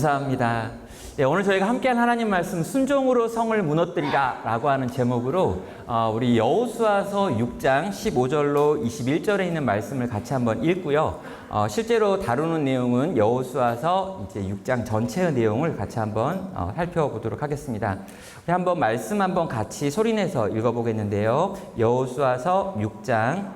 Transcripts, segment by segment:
감사합니다. 네, 오늘 저희가 함께한 하나님 말씀 순종으로 성을 무너뜨리라 라고 하는 제목으로 우리 여호수아서 6장 15절로 21절에 있는 말씀을 같이 한번 읽고요. 실제로 다루는 내용은 여호수아서 이제 6장 전체의 내용을 같이 한번 살펴보도록 하겠습니다. 우리 한번 말씀 한번 같이 소리내서 읽어보겠는데요. 여호수아서 6장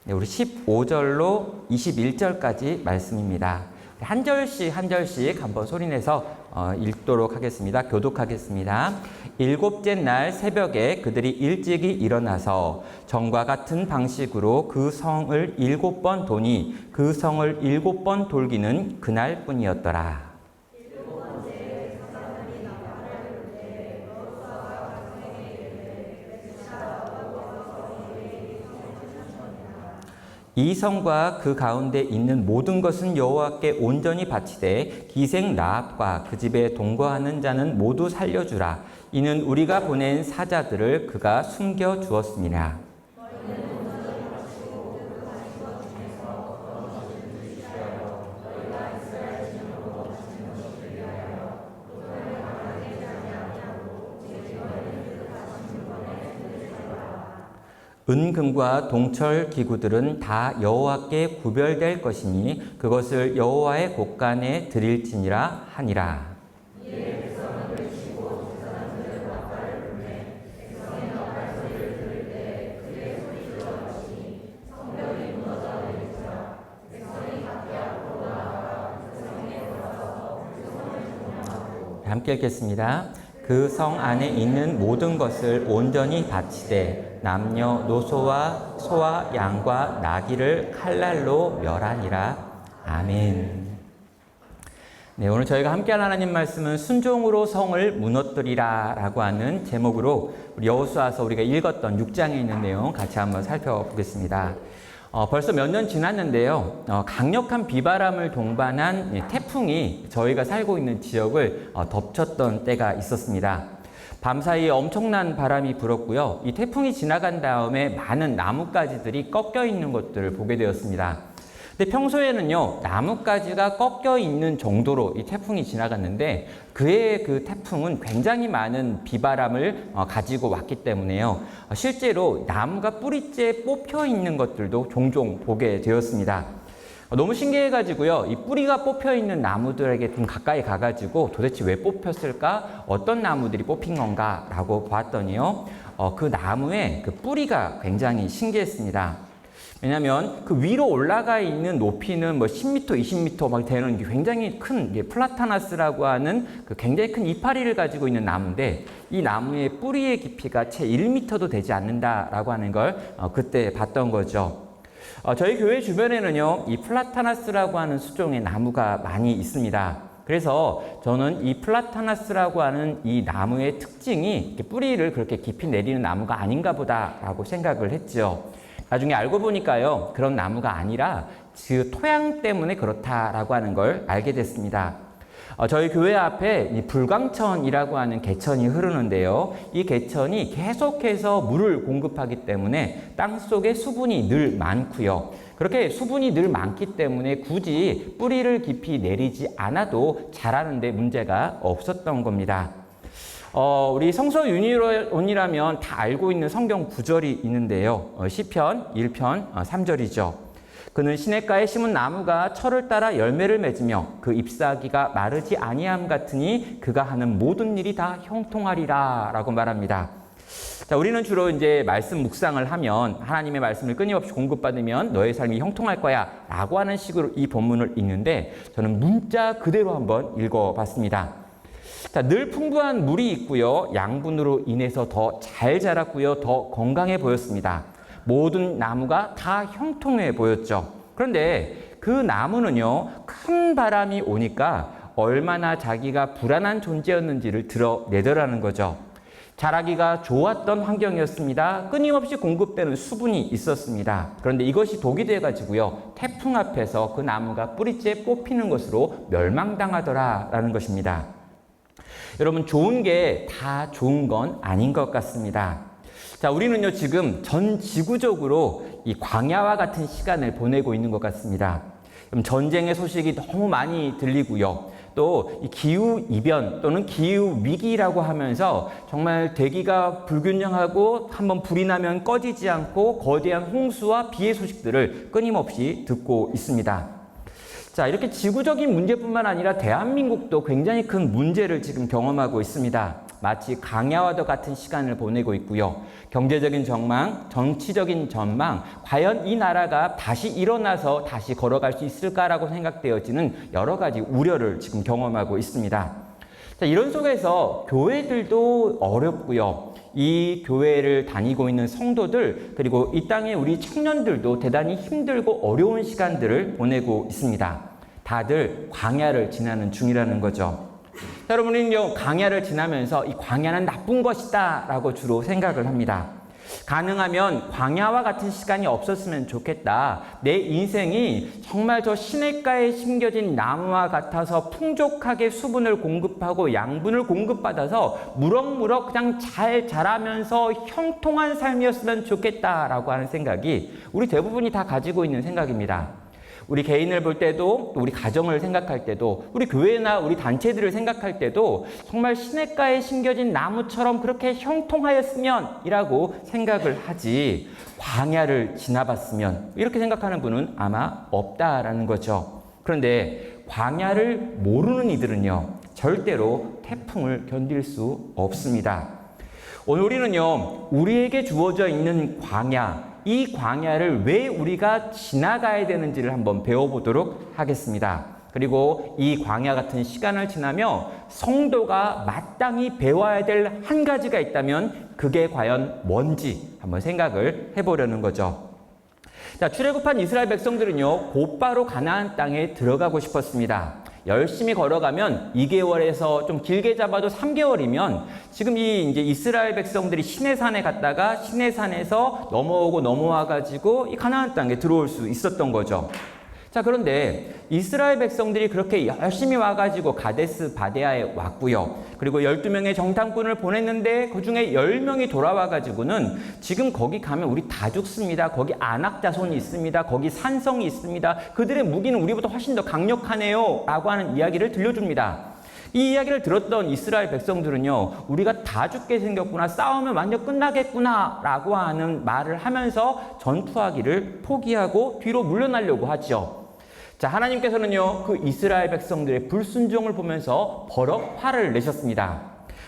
우리 15절로 21절까지 말씀입니다. 한 절씩 한 절씩 한번 소리내서 읽도록 하겠습니다. 교독하겠습니다. 일곱째 날 새벽에 그들이 일찍이 일어나서 전과 같은 방식으로 그 성을 7번 도니 그 성을 7번 돌기는 그날뿐이었더라. 이 성과 그 가운데 있는 모든 것은 여호와께 온전히 바치되 기생 라합과 그 집에 동거하는 자는 모두 살려주라. 이는 우리가 보낸 사자들을 그가 숨겨 주었습니다. 은금과 동철 기구들은 다 여호와께 구별될 것이니 그것을 여호와의 곳간에 드릴지니라 하니라. 함께 읽겠습니다. 그 성 안에 있는 모든 것을 온전히 바치되 남녀노소와 소와 양과 나귀를 칼날로 멸하니라. 아멘. 네, 오늘 저희가 함께한 하나님 말씀은 순종으로 성을 무너뜨리라 라고 하는 제목으로 우리 여호수아서 우리가 읽었던 6장에 있는 내용 같이 한번 살펴보겠습니다. 벌써 몇 년 지났는데요. 강력한 비바람을 동반한 태풍이 저희가 살고 있는 지역을 덮쳤던 때가 있었습니다. 밤사이에 엄청난 바람이 불었고요. 이 태풍이 지나간 다음에 많은 나뭇가지들이 꺾여 있는 것들을 보게 되었습니다. 근데 평소에는요, 나뭇가지가 꺾여 있는 정도로 이 태풍이 지나갔는데 그의 그 태풍은 굉장히 많은 비바람을 가지고 왔기 때문에요. 실제로 나무가 뿌리째 뽑혀 있는 것들도 종종 보게 되었습니다. 너무 신기해가지고요, 이 뿌리가 뽑혀 있는 나무들에게 좀 가까이 가가지고 도대체 왜 뽑혔을까? 어떤 나무들이 뽑힌 건가? 라고 보았더니요, 그 나무의 그 뿌리가 굉장히 신기했습니다. 왜냐하면 그 위로 올라가 있는 높이는 뭐 10m, 20m 막 되는 굉장히 큰 플라타나스라고 하는 그 굉장히 큰 이파리를 가지고 있는 나무인데 이 나무의 뿌리의 깊이가 채 1m도 되지 않는다라고 하는 걸 그때 봤던 거죠. 저희 교회 주변에는요, 이 플라타나스라고 하는 수종의 나무가 많이 있습니다. 그래서 저는 이 플라타나스라고 하는 이 나무의 특징이 뿌리를 그렇게 깊이 내리는 나무가 아닌가 보다라고 생각을 했죠. 나중에 알고 보니까요, 그런 나무가 아니라 그 토양 때문에 그렇다라고 하는 걸 알게 됐습니다. 저희 교회 앞에 이 불광천이라고 하는 개천이 흐르는데요. 이 개천이 계속해서 물을 공급하기 때문에 땅속에 수분이 늘 많고요. 그렇게 수분이 늘 많기 때문에 굳이 뿌리를 깊이 내리지 않아도 자라는 데 문제가 없었던 겁니다. 우리 성서 유니온이라면 다 알고 있는 성경 구절이 있는데요. 시편 1편 3절이죠. 그는 시냇가에 심은 나무가 철을 따라 열매를 맺으며 그 잎사귀가 마르지 아니함 같으니 그가 하는 모든 일이 다 형통하리라 라고 말합니다. 자, 우리는 주로 이제 말씀 묵상을 하면 하나님의 말씀을 끊임없이 공급받으면 너의 삶이 형통할 거야 라고 하는 식으로 이 본문을 읽는데 저는 문자 그대로 한번 읽어봤습니다. 자, 늘 풍부한 물이 있고요. 양분으로 인해서 더 잘 자랐고요. 더 건강해 보였습니다. 모든 나무가 다 형통해 보였죠. 그런데 그 나무는요, 큰 바람이 오니까 얼마나 자기가 불안한 존재였는지를 드러내더라는 거죠. 자라기가 좋았던 환경이었습니다. 끊임없이 공급되는 수분이 있었습니다. 그런데 이것이 독이 돼가지고요, 태풍 앞에서 그 나무가 뿌리째 뽑히는 것으로 멸망당하더라라는 것입니다. 여러분, 좋은 게 다 좋은 건 아닌 것 같습니다. 자, 우리는요, 지금 전 지구적으로 이 광야와 같은 시간을 보내고 있는 것 같습니다. 전쟁의 소식이 너무 많이 들리고요. 또 이 기후 이변 또는 기후 위기라고 하면서 정말 대기가 불균형하고 한번 불이 나면 꺼지지 않고 거대한 홍수와 비의 소식들을 끊임없이 듣고 있습니다. 자, 이렇게 지구적인 문제뿐만 아니라 대한민국도 굉장히 큰 문제를 지금 경험하고 있습니다. 마치 강야와도 같은 시간을 보내고 있고요. 경제적인 전망, 정치적인 전망, 과연 이 나라가 다시 일어나서 다시 걸어갈 수 있을까라고 생각되어지는 여러 가지 우려를 지금 경험하고 있습니다. 자, 이런 속에서 교회들도 어렵고요. 이 교회를 다니고 있는 성도들, 그리고 이 땅의 우리 청년들도 대단히 힘들고 어려운 시간들을 보내고 있습니다. 다들 광야를 지나는 중이라는 거죠. 자, 여러분은요, 광야를 지나면서 이 광야는 나쁜 것이다 라고 주로 생각을 합니다. 가능하면 광야와 같은 시간이 없었으면 좋겠다. 내 인생이 정말 저 시냇가에 심겨진 나무와 같아서 풍족하게 수분을 공급하고 양분을 공급받아서 무럭무럭 그냥 잘 자라면서 형통한 삶이었으면 좋겠다라고 하는 생각이 우리 대부분이 다 가지고 있는 생각입니다. 우리 개인을 볼 때도, 또 우리 가정을 생각할 때도, 우리 교회나 우리 단체들을 생각할 때도 정말 시냇가에 심겨진 나무처럼 그렇게 형통하였으면 이라고 생각을 하지, 광야를 지나봤으면 이렇게 생각하는 분은 아마 없다라는 거죠. 그런데 광야를 모르는 이들은요, 절대로 태풍을 견딜 수 없습니다. 오늘 우리는요, 우리에게 주어져 있는 광야, 이 광야를 왜 우리가 지나가야 되는지를 한번 배워보도록 하겠습니다. 그리고 이 광야 같은 시간을 지나며 성도가 마땅히 배워야 될 한 가지가 있다면 그게 과연 뭔지 한번 생각을 해보려는 거죠. 자, 출애굽한 이스라엘 백성들은요, 곧바로 가나안 땅에 들어가고 싶었습니다. 열심히 걸어가면 2개월에서 좀 길게 잡아도 3개월이면 지금 이제 이스라엘 백성들이 시내산에 갔다가 시내산에서 넘어와 가지고 이 가나안 땅에 들어올 수 있었던 거죠. 자, 그런데 이스라엘 백성들이 그렇게 열심히 와가지고 가데스 바데아에 왔고요. 그리고 12명의 정탐꾼을 보냈는데 그중에 10명이 돌아와가지고는 지금 거기 가면 우리 다 죽습니다. 거기 아낙 자손이 있습니다. 거기 산성이 있습니다. 그들의 무기는 우리보다 훨씬 더 강력하네요. 라고 하는 이야기를 들려줍니다. 이 이야기를 들었던 이스라엘 백성들은요, 우리가 다 죽게 생겼구나, 싸우면 완전 끝나겠구나 라고 하는 말을 하면서 전투하기를 포기하고 뒤로 물러나려고 하죠. 자, 하나님께서는요, 그 이스라엘 백성들의 불순종을 보면서 버럭 화를 내셨습니다.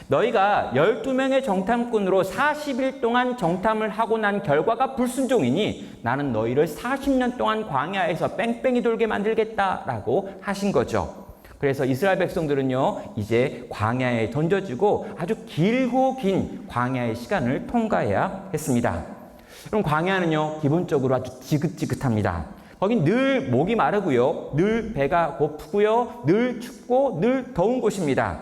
너희가 12명의 정탐꾼으로 40일 동안 정탐을 하고 난 결과가 불순종이니 나는 너희를 40년 동안 광야에서 뺑뺑이 돌게 만들겠다라고 하신 거죠. 그래서 이스라엘 백성들은요, 이제 광야에 던져지고 아주 길고 긴 광야의 시간을 통과해야 했습니다. 그럼 광야는요, 기본적으로 아주 지긋지긋합니다. 거긴 늘 목이 마르고요, 늘 배가 고프고요, 늘 춥고 늘 더운 곳입니다.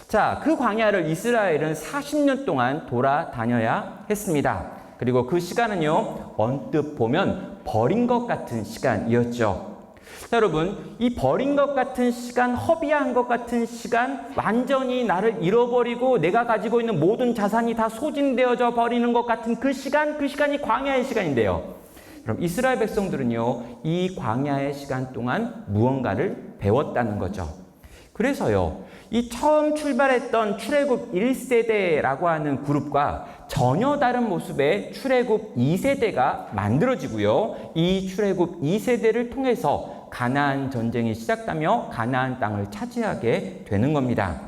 자, 그 광야를 이스라엘은 40년 동안 돌아다녀야 했습니다. 그리고 그 시간은요, 언뜻 보면 버린 것 같은 시간이었죠. 자, 여러분, 이 버린 것 같은 시간, 허비한 것 같은 시간, 완전히 나를 잃어버리고 내가 가지고 있는 모든 자산이 다 소진되어져 버리는 것 같은 그 시간이 광야의 시간인데요. 그럼 이스라엘 백성들은요, 이 광야의 시간 동안 무언가를 배웠다는 거죠. 그래서요, 이 처음 출발했던 출애굽 1세대라고 하는 그룹과 전혀 다른 모습의 출애굽 2세대가 만들어지고요, 이 출애굽 2세대를 통해서 가나안 전쟁이 시작되며 가나안 땅을 차지하게 되는 겁니다.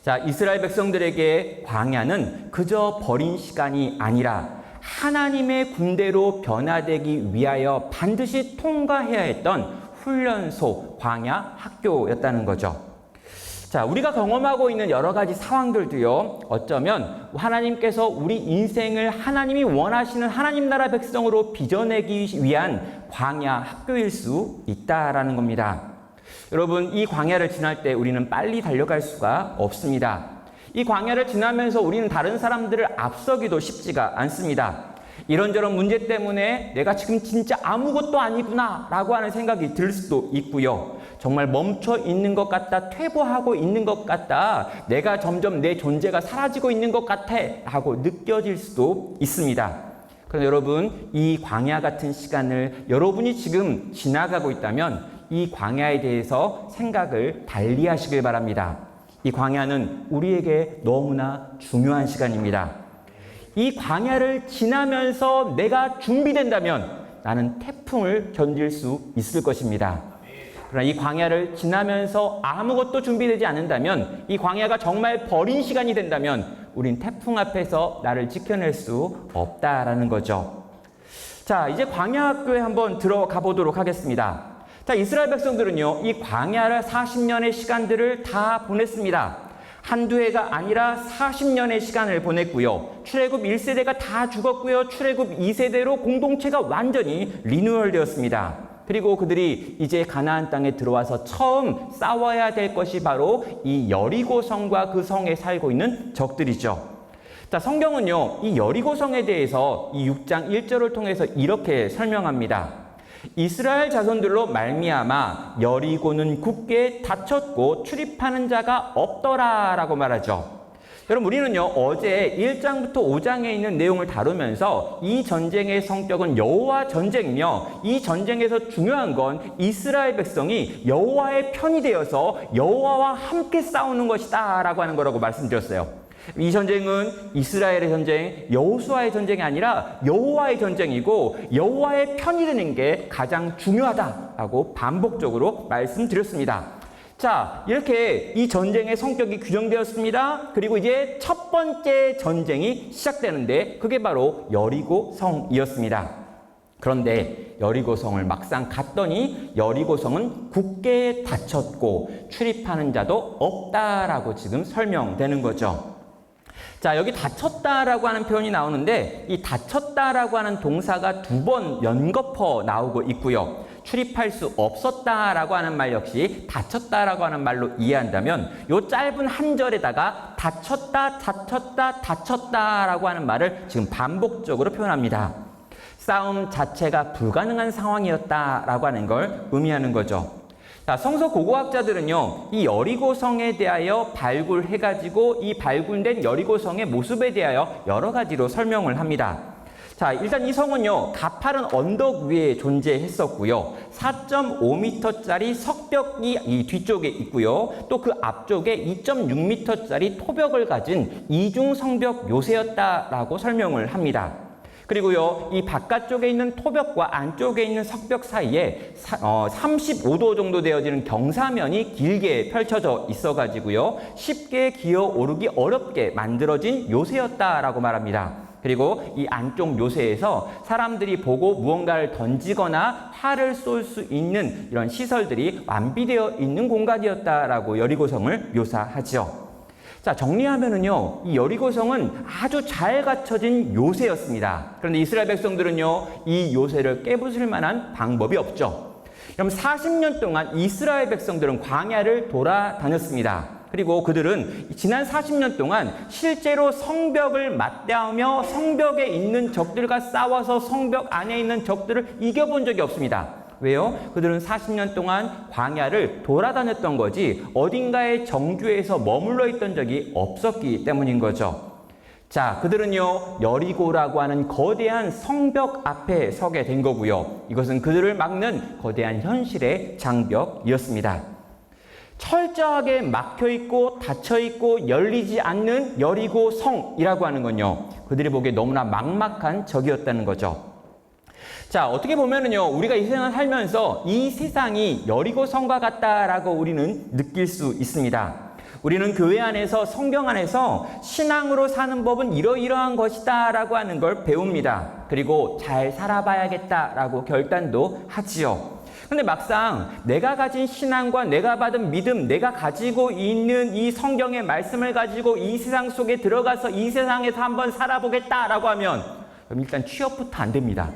자, 이스라엘 백성들에게 광야는 그저 버린 시간이 아니라 하나님의 군대로 변화되기 위하여 반드시 통과해야 했던 훈련소, 광야 학교였다는 거죠. 자, 우리가 경험하고 있는 여러 가지 상황들도요, 어쩌면 하나님께서 우리 인생을 하나님이 원하시는 하나님 나라 백성으로 빚어내기 위한 광야 학교일 수 있다라는 겁니다. 여러분, 이 광야를 지날 때 우리는 빨리 달려갈 수가 없습니다. 이 광야를 지나면서 우리는 다른 사람들을 앞서기도 쉽지가 않습니다. 이런저런 문제 때문에 내가 지금 진짜 아무것도 아니구나 라고 하는 생각이 들 수도 있고요. 정말 멈춰 있는 것 같다, 퇴보하고 있는 것 같다, 내가 점점 내 존재가 사라지고 있는 것 같아 하고 느껴질 수도 있습니다. 그런데 여러분, 이 광야 같은 시간을 여러분이 지금 지나가고 있다면 이 광야에 대해서 생각을 달리 하시길 바랍니다. 이 광야는 우리에게 너무나 중요한 시간입니다. 이 광야를 지나면서 내가 준비된다면 나는 태풍을 견딜 수 있을 것입니다. 그러나 이 광야를 지나면서 아무것도 준비되지 않는다면, 이 광야가 정말 버린 시간이 된다면 우린 태풍 앞에서 나를 지켜낼 수 없다라는 거죠. 자, 이제 광야 학교에 한번 들어가 보도록 하겠습니다. 자, 이스라엘 백성들은요, 이 광야를 40년의 시간들을 다 보냈습니다. 한두 해가 아니라 40년의 시간을 보냈고요. 출애굽 1세대가 다 죽었고요. 출애굽 2세대로 공동체가 완전히 리뉴얼되었습니다. 그리고 그들이 이제 가나안 땅에 들어와서 처음 싸워야 될 것이 바로 이 여리고 성과 그 성에 살고 있는 적들이죠. 자, 성경은요, 이 여리고 성에 대해서 이 6장 1절을 통해서 이렇게 설명합니다. 이스라엘 자손들로 말미암아 여리고는 굳게 닫혔고 출입하는 자가 없더라 라고 말하죠. 여러분, 우리는요, 어제 1장부터 5장에 있는 내용을 다루면서 이 전쟁의 성격은 여호와 전쟁이며, 이 전쟁에서 중요한 건 이스라엘 백성이 여호와의 편이 되어서 여호와와 함께 싸우는 것이다 라고 하는 거라고 말씀드렸어요. 이 전쟁은 이스라엘의 전쟁, 여호수아의 전쟁이 아니라 여호와의 전쟁이고, 여호와의 편이 되는 게 가장 중요하다라고 반복적으로 말씀드렸습니다. 자, 이렇게 이 전쟁의 성격이 규정되었습니다. 그리고 이제 첫 번째 전쟁이 시작되는데 그게 바로 여리고 성이었습니다. 그런데 여리고 성을 막상 갔더니 여리고 성은 굳게 닫혔고 출입하는 자도 없다라고 지금 설명되는 거죠. 자, 여기 닫혔다라고 하는 표현이 나오는데, 이 닫혔다라고 하는 동사가 2번 연거퍼 나오고 있고요. 출입할 수 없었다라고 하는 말 역시 닫혔다라고 하는 말로 이해한다면, 요 짧은 한 절에다가 닫혔다, 닫혔다, 닫혔다라고 하는 말을 지금 반복적으로 표현합니다. 싸움 자체가 불가능한 상황이었다라고 하는 걸 의미하는 거죠. 자, 성서 고고학자들은요, 이 여리고성에 대하여 발굴해가지고 이 발굴된 여리고성의 모습에 대하여 여러 가지로 설명을 합니다. 자, 일단 이 성은요, 가파른 언덕 위에 존재했었고요. 4.5m짜리 석벽이 이 뒤쪽에 있고요. 또 그 앞쪽에 2.6m짜리 토벽을 가진 이중 성벽 요새였다라고 설명을 합니다. 그리고요, 이 바깥쪽에 있는 토벽과 안쪽에 있는 석벽 사이에 35도 정도 되어지는 경사면이 길게 펼쳐져 있어가지고요, 쉽게 기어 오르기 어렵게 만들어진 요새였다라고 말합니다. 그리고 이 안쪽 요새에서 사람들이 보고 무언가를 던지거나 활을 쏠 수 있는 이런 시설들이 완비되어 있는 공간이었다라고 여리고성을 묘사하죠. 자, 정리하면은요, 이 여리고성은 아주 잘 갖춰진 요새였습니다. 그런데 이스라엘 백성들은요, 이 요새를 깨부술 만한 방법이 없죠. 그럼 40년 동안 이스라엘 백성들은 광야를 돌아다녔습니다. 그리고 그들은 지난 40년 동안 실제로 성벽을 맞대하며 성벽에 있는 적들과 싸워서 성벽 안에 있는 적들을 이겨본 적이 없습니다. 왜요? 그들은 40년 동안 광야를 돌아다녔던 거지 어딘가의 정주에서 머물러 있던 적이 없었기 때문인 거죠. 자, 그들은요, 여리고라고 하는 거대한 성벽 앞에 서게 된 거고요. 이것은 그들을 막는 거대한 현실의 장벽이었습니다. 철저하게 막혀있고 닫혀있고 열리지 않는 여리고 성이라고 하는 건요, 그들이 보기에 너무나 막막한 적이었다는 거죠. 자, 어떻게 보면은요, 우리가 이 세상을 살면서 이 세상이 여리고 성과 같다라고 우리는 느낄 수 있습니다. 우리는 교회 안에서, 성경 안에서 신앙으로 사는 법은 이러이러한 것이다 라고 하는 걸 배웁니다. 그리고 잘 살아봐야겠다라고 결단도 하지요. 근데 막상 내가 가진 신앙과 내가 받은 믿음, 내가 가지고 있는 이 성경의 말씀을 가지고 이 세상 속에 들어가서 이 세상에서 한번 살아보겠다라고 하면 그럼 일단 취업부터 안 됩니다.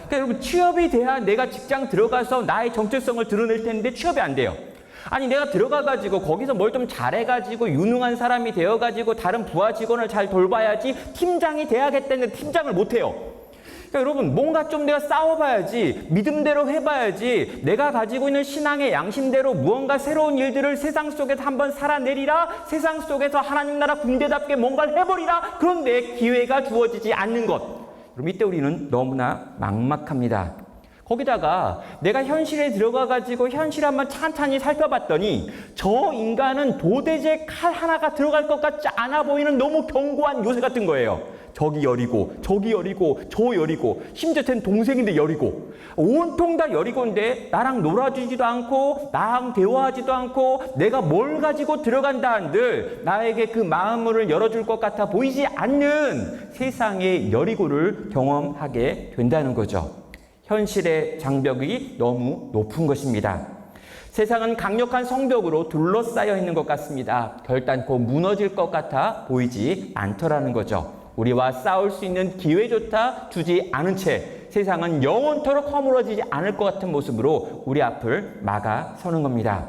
그러니까 여러분, 취업이 돼야 내가 직장 들어가서 나의 정체성을 드러낼 텐데 취업이 안 돼요. 아니, 내가 들어가가지고 거기서 뭘 좀 잘해가지고 유능한 사람이 되어가지고 다른 부하 직원을 잘 돌봐야지 팀장이 돼야겠다는데 팀장을 못해요. 그러니까 여러분, 뭔가 좀 내가 싸워봐야지, 믿음대로 해봐야지, 내가 가지고 있는 신앙의 양심대로 무언가 새로운 일들을 세상 속에서 한번 살아내리라, 세상 속에서 하나님 나라 군대답게 뭔가를 해버리라. 그런데 기회가 주어지지 않는 것. 그럼 이때 우리는 너무나 막막합니다. 거기다가 내가 현실에 들어가가지고 현실 한번 찬찬히 살펴봤더니 저 인간은 도대체 칼 하나가 들어갈 것 같지 않아 보이는 너무 견고한 요새 같은 거예요. 저기 여리고, 저기 여리고, 저 여리고, 심지어 쟤는 동생인데 여리고, 온통 다 여리고인데 나랑 놀아주지도 않고 나랑 대화하지도 않고 내가 뭘 가지고 들어간다 한들 나에게 그 마음을 열어줄 것 같아 보이지 않는 세상의 여리고를 경험하게 된다는 거죠. 현실의 장벽이 너무 높은 것입니다. 세상은 강력한 성벽으로 둘러싸여 있는 것 같습니다. 결단코 무너질 것 같아 보이지 않더라는 거죠. 우리와 싸울 수 있는 기회조차 주지 않은 채 세상은 영원토록 허물어지지 않을 것 같은 모습으로 우리 앞을 막아서는 겁니다.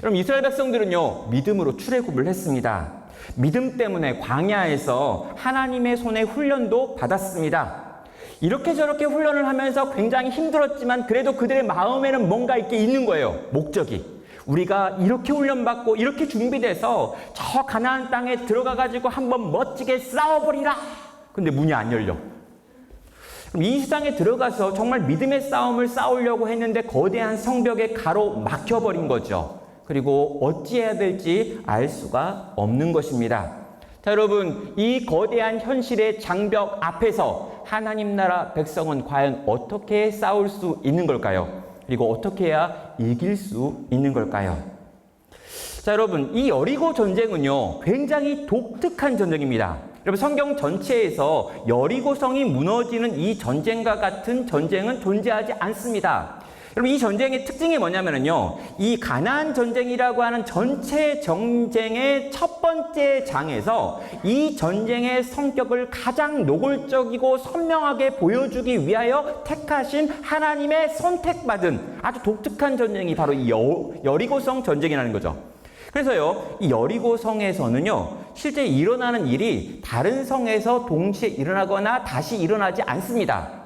여러분, 이스라엘 백성들은요, 믿음으로 출애굽을 했습니다. 믿음 때문에 광야에서 하나님의 손에 훈련도 받았습니다. 이렇게 저렇게 훈련을 하면서 굉장히 힘들었지만 그래도 그들의 마음에는 뭔가 있게 있는 거예요. 목적이. 우리가 이렇게 훈련받고 이렇게 준비돼서 저 가나안 땅에 들어가가지고 한번 멋지게 싸워버리라. 근데 문이 안 열려. 그럼 이 세상에 들어가서 정말 믿음의 싸움을 싸우려고 했는데 거대한 성벽에 가로막혀버린 거죠. 그리고 어찌해야 될지 알 수가 없는 것입니다. 자, 여러분, 이 거대한 현실의 장벽 앞에서 하나님 나라 백성은 과연 어떻게 싸울 수 있는 걸까요? 그리고 어떻게 해야 이길 수 있는 걸까요? 자, 여러분, 이 여리고 전쟁은요, 굉장히 독특한 전쟁입니다. 여러분, 성경 전체에서 여리고성이 무너지는 이 전쟁과 같은 전쟁은 존재하지 않습니다. 여러분, 이 전쟁의 특징이 뭐냐면요, 이 가나안 전쟁이라고 하는 전체 전쟁의 첫 번째 장에서 이 전쟁의 성격을 가장 노골적이고 선명하게 보여주기 위하여 택하신 하나님의 선택받은 아주 독특한 전쟁이 바로 이 여리고성 전쟁이라는 거죠. 그래서요, 이 여리고성에서는요, 실제 일어나는 일이 다른 성에서 동시에 일어나거나 다시 일어나지 않습니다.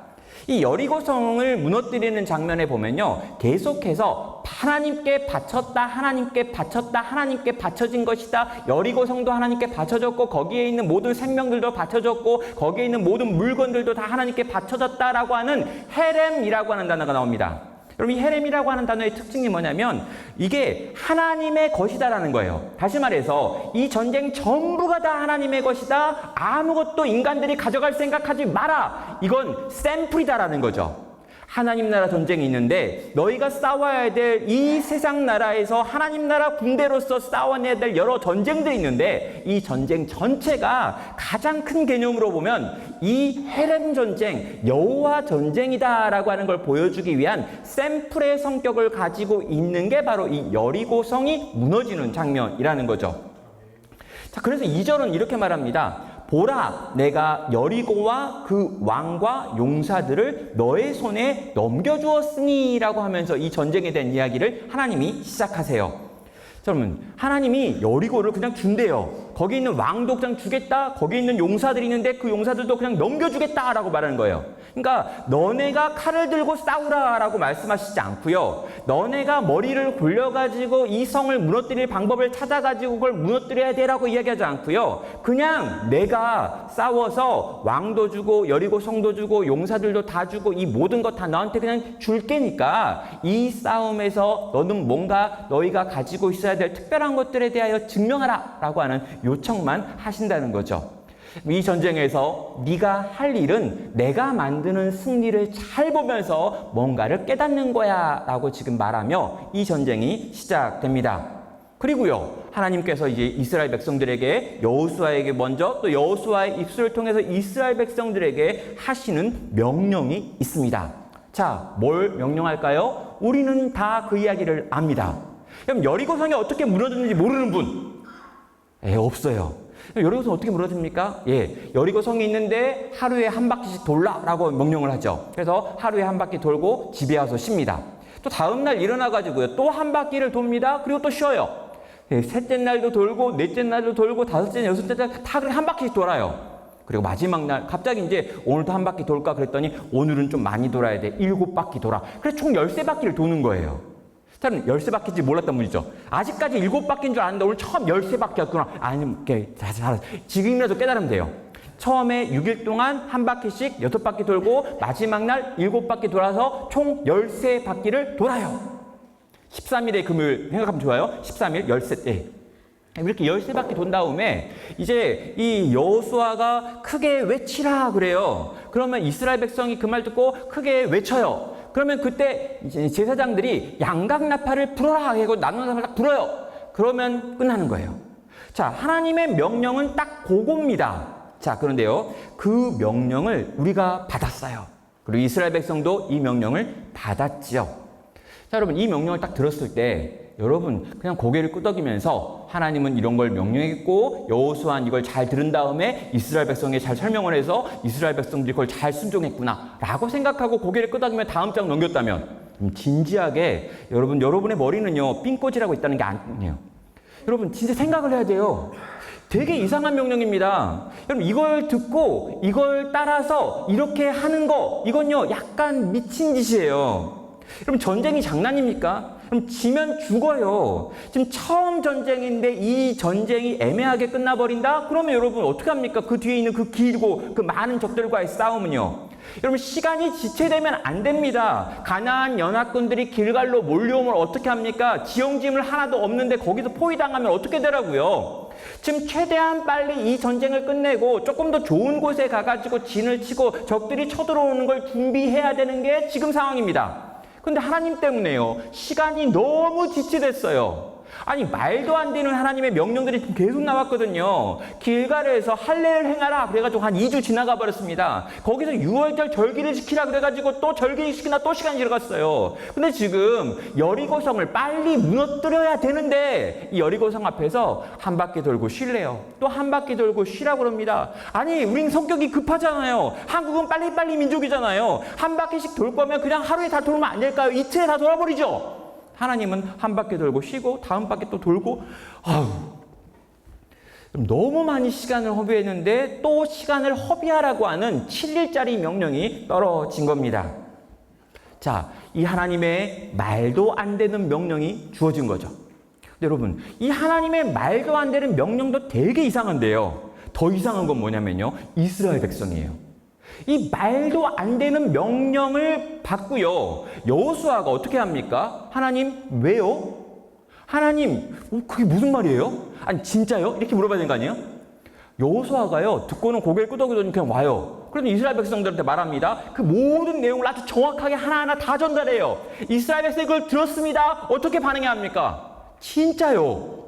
이 여리고성을 무너뜨리는 장면에 보면요, 계속해서 하나님께 바쳤다, 하나님께 바쳤다, 하나님께 바쳐진 것이다. 여리고성도 하나님께 바쳐졌고 거기에 있는 모든 생명들도 바쳐졌고 거기에 있는 모든 물건들도 다 하나님께 바쳐졌다라고 하는 헤렘이라고 하는 단어가 나옵니다. 여러분, 이 헤렘이라고 하는 단어의 특징이 뭐냐면 이게 하나님의 것이다라는 거예요. 다시 말해서 이 전쟁 전부가 다 하나님의 것이다. 아무것도 인간들이 가져갈 생각하지 마라. 이건 샘플이다라는 거죠. 하나님 나라 전쟁이 있는데 너희가 싸워야 될 이 세상 나라에서 하나님 나라 군대로서 싸워내야 될 여러 전쟁들이 있는데 이 전쟁 전체가 가장 큰 개념으로 보면 이 헤렘 전쟁, 여호와 전쟁이다라고 하는 걸 보여주기 위한 샘플의 성격을 가지고 있는 게 바로 이 여리고성이 무너지는 장면이라는 거죠. 자, 그래서 2절은 이렇게 말합니다. 보라, 내가 여리고와 그 왕과 용사들을 너의 손에 넘겨주었으니 라고 하면서 이 전쟁에 대한 이야기를 하나님이 시작하세요. 여러분, 하나님이 여리고를 그냥 준대요. 거기 있는 왕도 그냥 주겠다. 거기 있는 용사들이 있는데 그 용사들도 그냥 넘겨주겠다라고 말하는 거예요. 그러니까 너네가 칼을 들고 싸우라라고 말씀하시지 않고요. 너네가 머리를 굴려가지고 이 성을 무너뜨릴 방법을 찾아가지고 그걸 무너뜨려야 돼라고 이야기하지 않고요. 그냥 내가 싸워서 왕도 주고 여리고 성도 주고 용사들도 다 주고 이 모든 것 다 너한테 그냥 줄 게니까 이 싸움에서 너는 뭔가 너희가 가지고 있어야 될 특별한 것들에 대하여 증명하라 라고 하는 요청만 하신다는 거죠. 이 전쟁에서 네가 할 일은 내가 만드는 승리를 잘 보면서 뭔가를 깨닫는 거야 라고 지금 말하며 이 전쟁이 시작됩니다. 그리고요, 하나님께서 이제 이스라엘 백성들에게 여호수아에게 먼저 또 여호수아의 입술을 통해서 이스라엘 백성들에게 하시는 명령이 있습니다. 자, 뭘 명령할까요? 우리는 다 그 이야기를 압니다. 그럼 여리고성이 어떻게 무너졌는지 모르는 분? 없어요. 여리고성 어떻게 무너집니까? 여리고성이 있는데 하루에 한 바퀴씩 돌라라고 명령을 하죠. 그래서 하루에 한 바퀴 돌고 집에 와서 쉽니다. 또 다음날 일어나가지고요, 또 한 바퀴를 돕니다. 그리고 또 쉬어요. 셋째 날도 돌고, 넷째 날도 돌고, 다섯째, 여섯째 날 다 한 바퀴씩 돌아요. 그리고 마지막 날 갑자기 이제 오늘도 한 바퀴 돌까 그랬더니 오늘은 좀 많이 돌아야 돼. 7바퀴 돌아. 그래서 총 13바퀴를 도는 거예요. 저는 13바퀴인지 몰랐던 분이죠. 아직까지 7바퀴인 줄 아는데 오늘 처음 13바퀴였구나. 아니, 지금이라도 깨달으면 돼요. 처음에 6일 동안 한 바퀴씩 6바퀴 돌고 마지막 날 7바퀴 돌아서 총 13바퀴를 돌아요. 13일의 금요일 생각하면 좋아요. 13일 13일. 이렇게 13바퀴 돈 다음에 이제 이 여호수아가 크게 외치라 그래요. 그러면 이스라엘 백성이 그 말 듣고 크게 외쳐요. 그러면 그때 이제 제사장들이 양각나팔을 불어라 하고 나누는 딱 불어요. 그러면 끝나는 거예요. 자, 하나님의 명령은 딱 그겁니다. 자, 그런데요, 그 명령을 우리가 받았어요. 그리고 이스라엘 백성도 이 명령을 받았지요. 자, 여러분, 이 명령을 딱 들었을 때 여러분 그냥 고개를 끄덕이면서 하나님은 이런 걸 명령했고 여호수아는 이걸 잘 들은 다음에 이스라엘 백성에게 잘 설명을 해서 이스라엘 백성들이 그걸 잘 순종했구나 라고 생각하고 고개를 끄덕이며 다음 장 넘겼다면 진지하게 여러분의 머리는요 삥꼬지라고 있다는 게 아니에요. 여러분 진짜 생각을 해야 돼요. 되게 이상한 명령입니다. 여러분 이걸 듣고 이걸 따라서 이렇게 하는 거 이건요 약간 미친 짓이에요. 여러분 전쟁이 장난입니까? 그럼 지면 죽어요. 지금 처음 전쟁인데 이 전쟁이 애매하게 끝나버린다? 그러면 여러분 어떻게 합니까? 그 뒤에 있는 그 길고 그 많은 적들과의 싸움은요. 여러분 시간이 지체되면 안 됩니다. 가나안 연합군들이 길갈로 몰려오면 어떻게 합니까? 지형짐을 하나도 없는데 거기서 포위당하면 어떻게 되라고요? 지금 최대한 빨리 이 전쟁을 끝내고 조금 더 좋은 곳에 가가지고 진을 치고 적들이 쳐들어오는 걸 준비해야 되는 게 지금 상황입니다. 근데 하나님 때문에요. 시간이 너무 지체됐어요. 아니 말도 안 되는 하나님의 명령들이 계속 나왔거든요. 길갈에서 할례를 행하라 그래가지고 한 2주 지나가 버렸습니다. 거기서 6월절 절기를 지키라 그래가지고 또 절기 지키나 또 시간이 지나갔어요. 근데 지금 여리고성을 빨리 무너뜨려야 되는데 이 여리고성 앞에서 한 바퀴 돌고 쉴래요. 또 한 바퀴 돌고 쉬라고 그럽니다. 아니 우린 성격이 급하잖아요. 한국은 빨리빨리 민족이잖아요. 한 바퀴씩 돌 거면 그냥 하루에 다 돌면 안 될까요? 이틀에 다 돌아버리죠. 하나님은 한 바퀴 돌고 쉬고 다음 바퀴 또 돌고 너무 많이 시간을 허비했는데 또 시간을 허비하라고 하는 7일짜리 명령이 떨어진 겁니다. 자, 이 하나님의 말도 안 되는 명령이 주어진 거죠. 근데 여러분 이 하나님의 말도 안 되는 명령도 되게 이상한데요. 더 이상한 건 뭐냐면요. 이스라엘 백성이에요. 이 말도 안 되는 명령을 받고요. 여호수아가 어떻게 합니까? 하나님 왜요? 하나님 그게 무슨 말이에요? 아니 진짜요? 이렇게 물어봐야 되는 거 아니에요? 여호수아가요 듣고는 고개를 끄덕이더니 그냥 와요. 그래서 이스라엘 백성들한테 말합니다. 그 모든 내용을 아주 정확하게 하나하나 다 전달해요. 이스라엘 백성이 그걸 들었습니다. 어떻게 반응해야 합니까? 진짜요?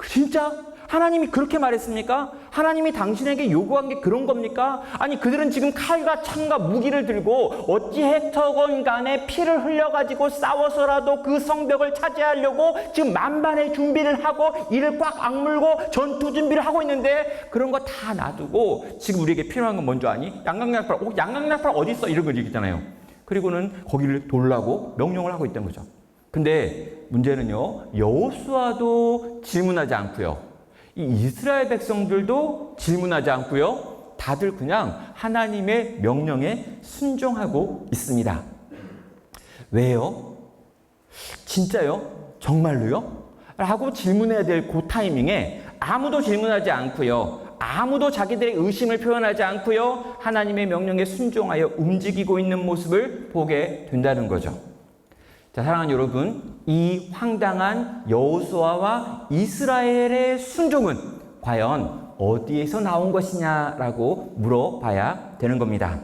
진짜? 하나님이 그렇게 말했습니까? 하나님이 당신에게 요구한 게 그런 겁니까? 아니 그들은 지금 칼과 창과 무기를 들고 어찌 헥터건 간에 피를 흘려가지고 싸워서라도 그 성벽을 차지하려고 지금 만반의 준비를 하고 이를 꽉 악물고 전투 준비를 하고 있는데 그런 거 다 놔두고 지금 우리에게 필요한 건 뭔지 아니? 양각나팔, 양각나팔 어디 있어? 이런 걸 얘기했잖아요. 그리고는 거기를 돌라고 명령을 하고 있던 거죠. 근데 문제는요. 여호수아도 질문하지 않고요. 이 이스라엘 백성들도 질문하지 않고요. 다들 그냥 하나님의 명령에 순종하고 있습니다. 왜요? 진짜요? 정말로요? 라고 질문해야 될 그 타이밍에 아무도 질문하지 않고요. 아무도 자기들의 의심을 표현하지 않고요. 하나님의 명령에 순종하여 움직이고 있는 모습을 보게 된다는 거죠. 자, 사랑하는 여러분, 이 황당한 여호수아와 이스라엘의 순종은 과연 어디에서 나온 것이냐라고 물어봐야 되는 겁니다.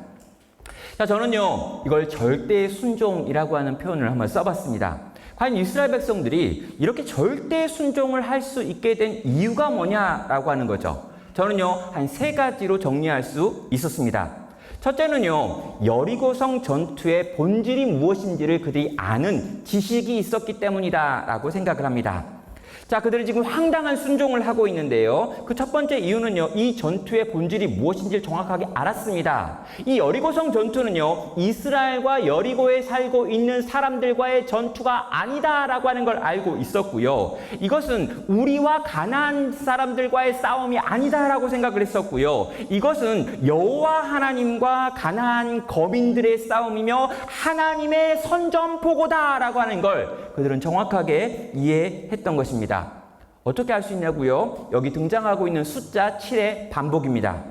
자, 저는요, 이걸 절대 순종이라고 하는 표현을 한번 써봤습니다. 과연 이스라엘 백성들이 이렇게 절대 순종을 할 수 있게 된 이유가 뭐냐라고 하는 거죠. 저는요, 한 3가지로 정리할 수 있었습니다. 첫째는요, 여리고성 전투의 본질이 무엇인지를 그들이 아는 지식이 있었기 때문이다라고 생각을 합니다. 자, 그들이 지금 황당한 순종을 하고 있는데요. 그 첫 번째 이유는요, 이 전투의 본질이 무엇인지를 정확하게 알았습니다. 이 여리고성 전투는요, 이스라엘과 여리고에 살고 있는 사람들과의 전투가 아니다라고 하는 걸 알고 있었고요. 이것은 우리와 가나안 사람들과의 싸움이 아니다라고 생각을 했었고요. 이것은 여호와 하나님과 가나안 거민들의 싸움이며 하나님의 선전포고다라고 하는 걸 그들은 정확하게 이해했던 것입니다. 어떻게 알 수 있냐고요? 여기 등장하고 있는 숫자 7의 반복입니다.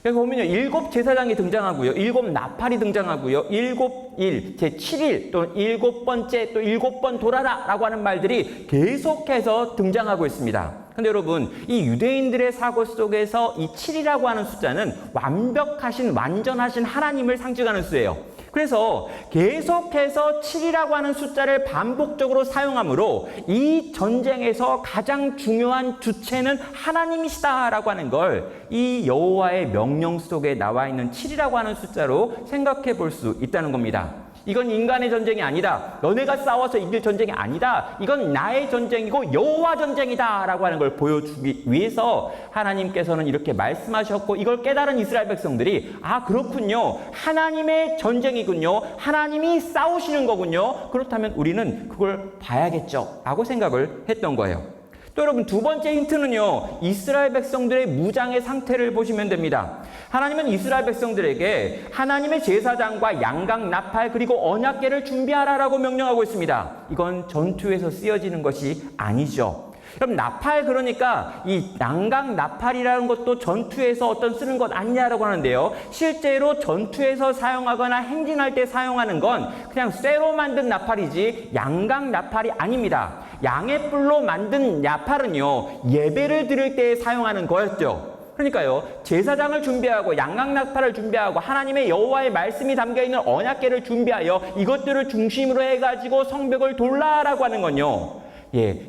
여기 보면요, 7 제사장이 등장하고요, 7 나팔이 등장하고요, 7일, 제7일 또는 7번째 또 7번 돌아라 라고 하는 말들이 계속해서 등장하고 있습니다. 근데 여러분, 이 유대인들의 사고 속에서 이 7이라고 하는 숫자는 완벽하신, 완전하신 하나님을 상징하는 수예요. 그래서 계속해서 7이라고 하는 숫자를 반복적으로 사용하므로 이 전쟁에서 가장 중요한 주체는 하나님이시다라고 하는 걸 이 여호와의 명령 속에 나와 있는 7이라고 하는 숫자로 생각해 볼 수 있다는 겁니다. 이건 인간의 전쟁이 아니다. 너네가 싸워서 이길 전쟁이 아니다. 이건 나의 전쟁이고 여호와 전쟁이다 라고 하는 걸 보여주기 위해서 하나님께서는 이렇게 말씀하셨고, 이걸 깨달은 이스라엘 백성들이 아, 그렇군요, 하나님의 전쟁이군요, 하나님이 싸우시는 거군요, 그렇다면 우리는 그걸 봐야겠죠 라고 생각을 했던 거예요. 또 여러분, 두 번째 힌트는요, 이스라엘 백성들의 무장의 상태를 보시면 됩니다. 하나님은 이스라엘 백성들에게 하나님의 제사장과 양각 나팔 그리고 언약궤를 준비하라라고 명령하고 있습니다. 이건 전투에서 쓰여지는 것이 아니죠. 그럼 나팔, 그러니까 이 양각 나팔이라는 것도 전투에서 어떤 쓰는 것 아니냐라고 하는데요, 실제로 전투에서 사용하거나 행진할 때 사용하는 건 그냥 쇠로 만든 나팔이지 양각 나팔이 아닙니다. 양의 뿔로 만든 나팔은요, 예배를 드릴 때 사용하는 거였죠. 그러니까요, 제사장을 준비하고 양각 나팔을 준비하고 하나님의 여호와의 말씀이 담겨있는 언약궤를 준비하여 이것들을 중심으로 해가지고 성벽을 돌라라고 하는 건요,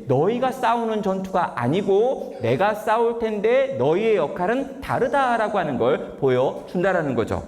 너희가 싸우는 전투가 아니고 내가 싸울 텐데 너희의 역할은 다르다라고 하는 걸 보여준다라는 거죠.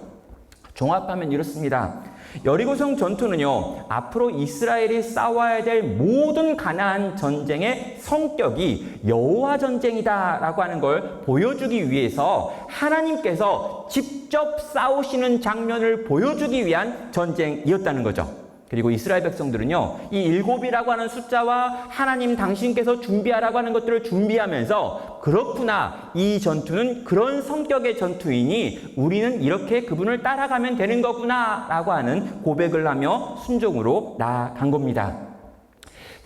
종합하면 이렇습니다. 여리고성 전투는요, 앞으로 이스라엘이 싸워야 될 모든 가나안 전쟁의 성격이 여호와 전쟁이다라고 하는 걸 보여주기 위해서 하나님께서 직접 싸우시는 장면을 보여주기 위한 전쟁이었다는 거죠. 그리고 이스라엘 백성들은요, 이 7이라고 하는 숫자와 하나님 당신께서 준비하라고 하는 것들을 준비하면서 그렇구나, 이 전투는 그런 성격의 전투이니 우리는 이렇게 그분을 따라가면 되는 거구나 라고 하는 고백을 하며 순종으로 나아간 겁니다.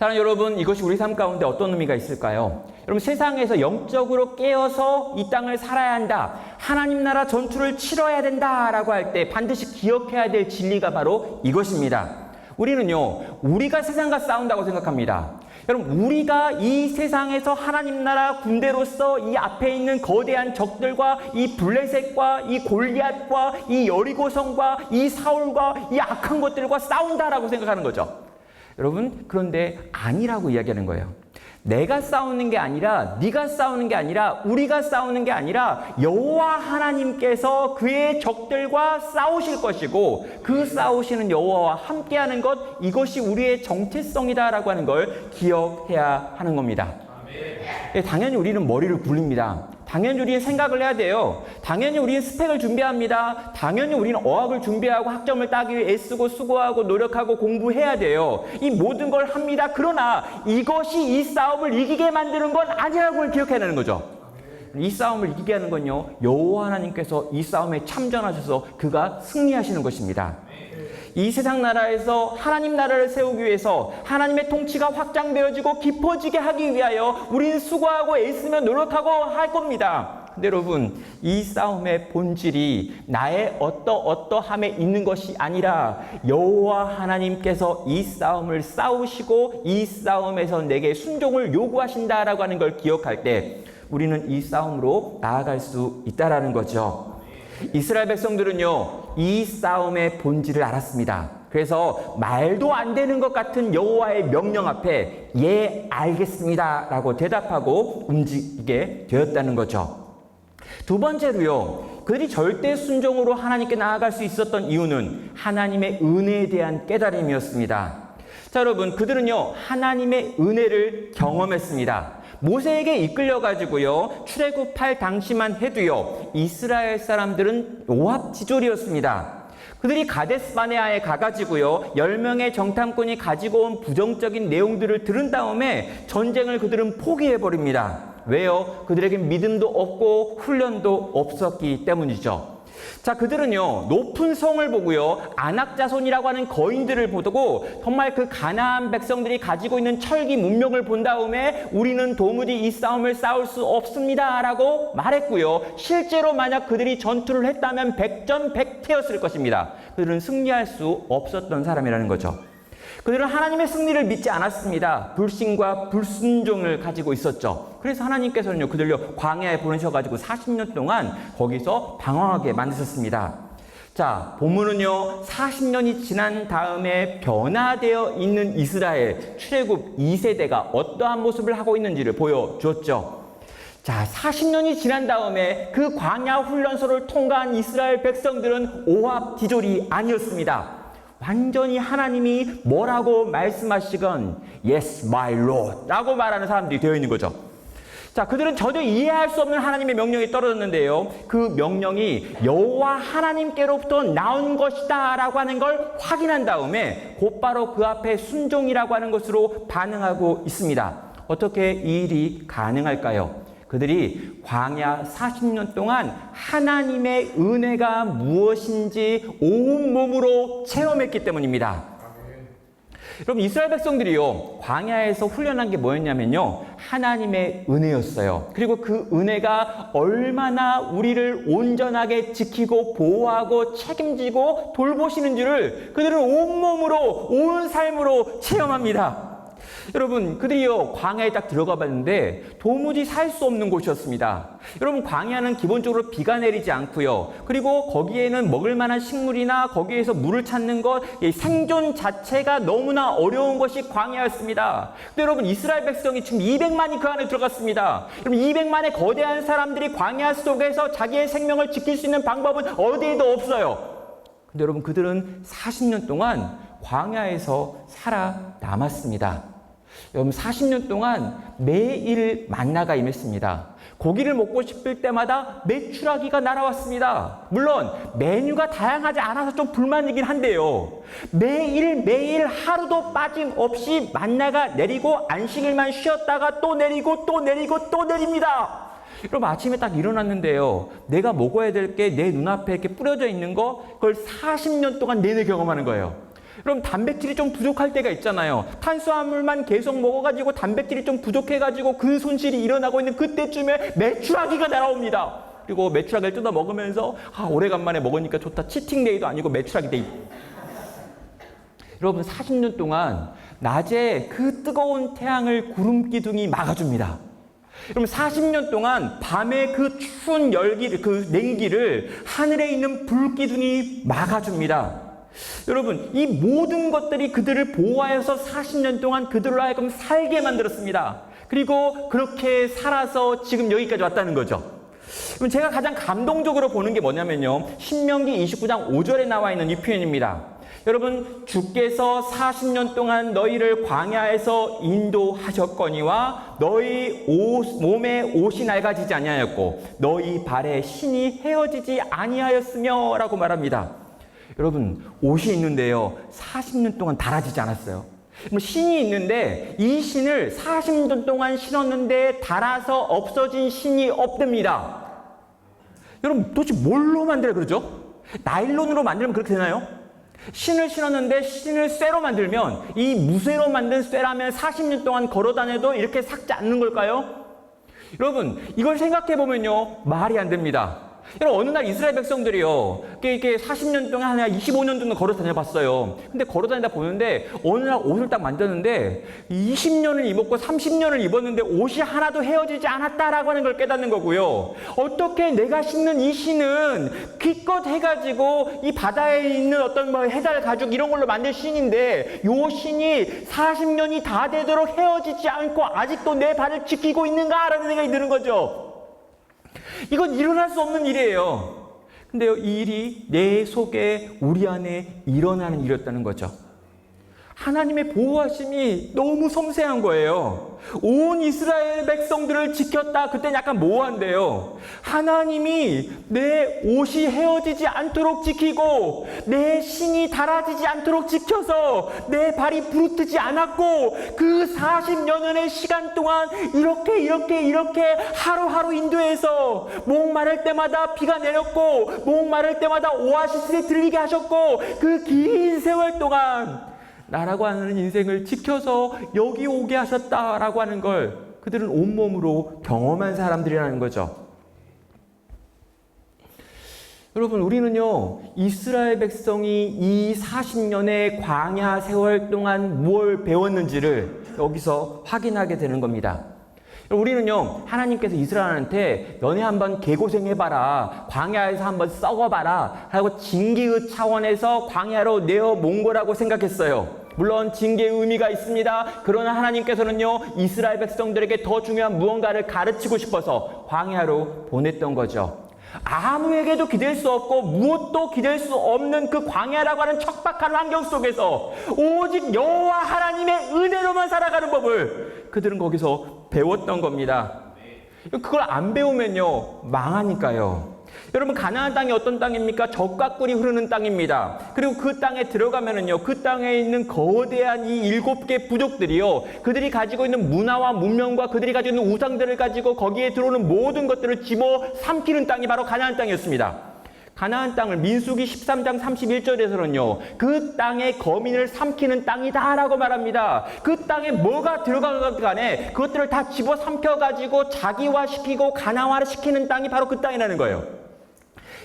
사랑하는 여러분, 이것이 우리 삶 가운데 어떤 의미가 있을까요? 여러분, 세상에서 영적으로 깨어서 이 땅을 살아야 한다, 하나님 나라 전투를 치러야 된다라고 할 때 반드시 기억해야 될 진리가 바로 이것입니다. 우리는요, 우리가 세상과 싸운다고 생각합니다. 여러분, 우리가 이 세상에서 하나님 나라 군대로서 이 앞에 있는 거대한 적들과 이 블레셋과 이 골리앗과 이 여리고성과 이 사울과 이 악한 것들과 싸운다라고 생각하는 거죠. 여러분, 그런데 아니라고 이야기하는 거예요. 내가 싸우는 게 아니라, 네가 싸우는 게 아니라, 우리가 싸우는 게 아니라 여호와 하나님께서 그의 적들과 싸우실 것이고, 그 싸우시는 여호와와 함께하는 것, 이것이 우리의 정체성이다라고 하는 걸 기억해야 하는 겁니다. 당연히 우리는 머리를 굴립니다. 당연히 우리는 생각을 해야 돼요. 당연히 우리는 스펙을 준비합니다. 당연히 우리는 어학을 준비하고 학점을 따기 위해 애쓰고 수고하고 노력하고 공부해야 돼요. 이 모든 걸 합니다. 그러나 이것이 이 싸움을 이기게 만드는 건 아니라고 기억해야 하는 거죠. 이 싸움을 이기게 하는 건요, 여호와 하나님께서 이 싸움에 참전하셔서 그가 승리하시는 것입니다. 이 세상 나라에서 하나님 나라를 세우기 위해서 하나님의 통치가 확장되어지고 깊어지게 하기 위하여 우리는 수고하고 애쓰며 노력하고 할 겁니다. 근데 여러분, 이 싸움의 본질이 나의 어떠함에 있는 것이 아니라 여호와 하나님께서 이 싸움을 싸우시고 이 싸움에서 내게 순종을 요구하신다라고 하는 걸 기억할 때 우리는 이 싸움으로 나아갈 수 있다라는 거죠. 이스라엘 백성들은요, 이 싸움의 본질을 알았습니다. 그래서 말도 안 되는 것 같은 여호와의 명령 앞에 예, 알겠습니다 라고 대답하고 움직이게 되었다는 거죠. 두 번째로요, 그들이 절대 순종으로 하나님께 나아갈 수 있었던 이유는 하나님의 은혜에 대한 깨달음이었습니다. 자, 여러분, 그들은요, 하나님의 은혜를 경험했습니다. 모세에게 이끌려가지고요, 출애굽할 당시만 해도요, 이스라엘 사람들은 오합지졸이었습니다. 그들이 가데스 바네아에 가가지고요, 10명의 정탐꾼이 가지고 온 부정적인 내용들을 들은 다음에 전쟁을 그들은 포기해버립니다. 왜요? 그들에게 믿음도 없고 훈련도 없었기 때문이죠. 자, 그들은요, 높은 성을 보고요, 아낙 자손이라고 하는 거인들을 보고 정말 그 가나안 백성들이 가지고 있는 철기 문명을 본 다음에 우리는 도무지 이 싸움을 싸울 수 없습니다라고 말했고요. 실제로 만약 그들이 전투를 했다면 백전백패였을 것입니다. 그들은 승리할 수 없었던 사람이라는 거죠. 그들은 하나님의 승리를 믿지 않았습니다. 불신과 불순종을 가지고 있었죠. 그래서 하나님께서는요, 그들요, 광야에 보내셔가지고 40년 동안 거기서 방황하게 만드셨습니다. 자, 본문은요, 40년이 지난 다음에 변화되어 있는 이스라엘 출애굽 2세대가 어떠한 모습을 하고 있는지를 보여주었죠. 자, 40년이 지난 다음에 그 광야 훈련소를 통과한 이스라엘 백성들은 오합지졸이 아니었습니다. 완전히 하나님이 뭐라고 말씀하시건 Yes, my Lord 라고 말하는 사람들이 되어 있는 거죠. 자, 그들은 전혀 이해할 수 없는 하나님의 명령이 떨어졌는데요. 그 명령이 여호와 하나님께로부터 나온 것이다 라고 하는 걸 확인한 다음에 곧바로 그 앞에 순종이라고 하는 것으로 반응하고 있습니다. 어떻게 이 일이 가능할까요? 그들이 광야 40년 동안 하나님의 은혜가 무엇인지 온몸으로 체험했기 때문입니다. 여러분, 이스라엘 백성들이요, 광야에서 훈련한 게 뭐였냐면요, 하나님의 은혜였어요. 그리고 그 은혜가 얼마나 우리를 온전하게 지키고 보호하고 책임지고 돌보시는지를 그들은 온몸으로, 온 삶으로 체험합니다. 여러분, 그들이요, 광야에 딱 들어가 봤는데 도무지 살 수 없는 곳이었습니다. 여러분, 광야는 기본적으로 비가 내리지 않고요, 그리고 거기에는 먹을 만한 식물이나 거기에서 물을 찾는 것, 생존 자체가 너무나 어려운 것이 광야였습니다. 근데 여러분, 이스라엘 백성이 지금 200만이 그 안에 들어갔습니다. 여러분, 200만의 거대한 사람들이 광야 속에서 자기의 생명을 지킬 수 있는 방법은 어디에도 없어요. 근데 여러분, 그들은 40년 동안 광야에서 살아남았습니다. 여러분, 40년 동안 매일 만나가 임했습니다. 고기를 먹고 싶을 때마다 메추라기가 날아왔습니다. 물론 메뉴가 다양하지 않아서 좀 불만이긴 한데요, 매일매일 하루도 빠짐없이 만나가 내리고 안식일만 쉬었다가 또 내리고 또 내리고 또 내립니다. 여러분, 아침에 딱 일어났는데요, 내가 먹어야 될 게 내 눈앞에 이렇게 뿌려져 있는 거, 그걸 40년 동안 내내 경험하는 거예요. 그럼 단백질이 좀 부족할 때가 있잖아요. 탄수화물만 계속 먹어가지고 단백질이 좀 부족해가지고 그 손실이 일어나고 있는 그때쯤에 메추라기가 날아옵니다. 그리고 메추라기를 뜯어 먹으면서 오래간만에 먹으니까 좋다. 치팅데이도 아니고 메추라기 데이. 여러분, 40년 동안 낮에 그 뜨거운 태양을 구름 기둥이 막아줍니다. 여러분, 40년 동안 밤에 그 추운 열기를, 그 냉기를 하늘에 있는 불 기둥이 막아줍니다. 여러분, 이 모든 것들이 그들을 보호하여서 40년 동안 그들로 하여금 살게 만들었습니다. 그리고 그렇게 살아서 지금 여기까지 왔다는 거죠. 그럼 제가 가장 감동적으로 보는 게 뭐냐면요, 신명기 29장 5절에 나와 있는 이 표현입니다. 여러분, 주께서 40년 동안 너희를 광야에서 인도하셨거니와 너희 몸에 옷이 낡아지지 아니하였고 너희 발에 신이 헤어지지 아니하였으며 라고 말합니다. 여러분, 옷이 있는데요, 40년 동안 닳아지지 않았어요. 신이 있는데 이 신을 40년 동안 신었는데 닳아서 없어진 신이 없답니다. 여러분, 도대체 뭘로 만들어야 그러죠? 나일론으로 만들면 그렇게 되나요? 신을 신었는데 신을 쇠로 만들면, 이 무쇠로 만든 쇠라면 40년 동안 걸어 다녀도 이렇게 삭지 않는 걸까요? 여러분, 이걸 생각해 보면요, 말이 안 됩니다. 여러분, 어느 날 이스라엘 백성들이요, 이렇게 40년 동안 한 25년 정도 걸어 다녀봤어요. 근데 걸어 다니다 보는데 어느 날 옷을 딱 만졌는데 20년을 입었고 30년을 입었는데 옷이 하나도 헤어지지 않았다라고 하는 걸 깨닫는 거고요. 어떻게 내가 신는 이 신은 기껏 해가지고 이 바다에 있는 어떤 해달 가죽 이런 걸로 만든 신인데 요 신이 40년이 다 되도록 헤어지지 않고 아직도 내 발을 지키고 있는가라는 생각이 드는 거죠. 이건 일어날 수 없는 일이에요. 근데요, 이 일이 내 속에, 우리 안에 일어나는 일이었다는 거죠. 하나님의 보호하심이 너무 섬세한 거예요. 온 이스라엘 백성들을 지켰다. 그때는 약간 모호한데요. 하나님이 내 옷이 헤어지지 않도록 지키고 내 신이 닳아지지 않도록 지켜서 내 발이 부르트지 않았고 그 40년의 시간 동안 이렇게 하루하루 인도해서 목마를 때마다 비가 내렸고 목마를 때마다 오아시스에 들리게 하셨고 그 긴 세월 동안 나라고 하는 인생을 지켜서 여기 오게 하셨다라고 하는 걸 그들은 온몸으로 경험한 사람들이라는 거죠. 여러분, 우리는요, 이스라엘 백성이 이 40년의 광야 세월 동안 뭘 배웠는지를 여기서 확인하게 되는 겁니다. 우리는요, 하나님께서 이스라엘한테 너네 한번 개고생해봐라, 광야에서 한번 썩어봐라 하고 징계의 차원에서 광야로 내어 몬 거라고 생각했어요. 물론 징계의 의미가 있습니다. 그러나 하나님께서는요, 이스라엘 백성들에게 더 중요한 무언가를 가르치고 싶어서 광야로 보냈던 거죠. 아무에게도 기댈 수 없고 무엇도 기댈 수 없는 그 광야라고 하는 척박한 환경 속에서 오직 여호와 하나님의 은혜로만 살아가는 법을 그들은 거기서 배웠던 겁니다. 그걸 안 배우면요, 망하니까요. 여러분, 가나안 땅이 어떤 땅입니까? 젖과 꿀이 흐르는 땅입니다. 그리고 그 땅에 들어가면은요, 그 땅에 있는 거대한 이 7개 부족들이요, 그들이 가지고 있는 문화와 문명과 그들이 가지고 있는 우상들을 가지고 거기에 들어오는 모든 것들을 집어 삼키는 땅이 바로 가나안 땅이었습니다. 가나안 땅을 민수기 13장 31절에서는요, 그 땅의 거민을 삼키는 땅이다라고 말합니다. 그 땅에 뭐가 들어가건 간에 그것들을 다 집어 삼켜가지고 자기화시키고 가나안화를 시키는 땅이 바로 그 땅이라는 거예요.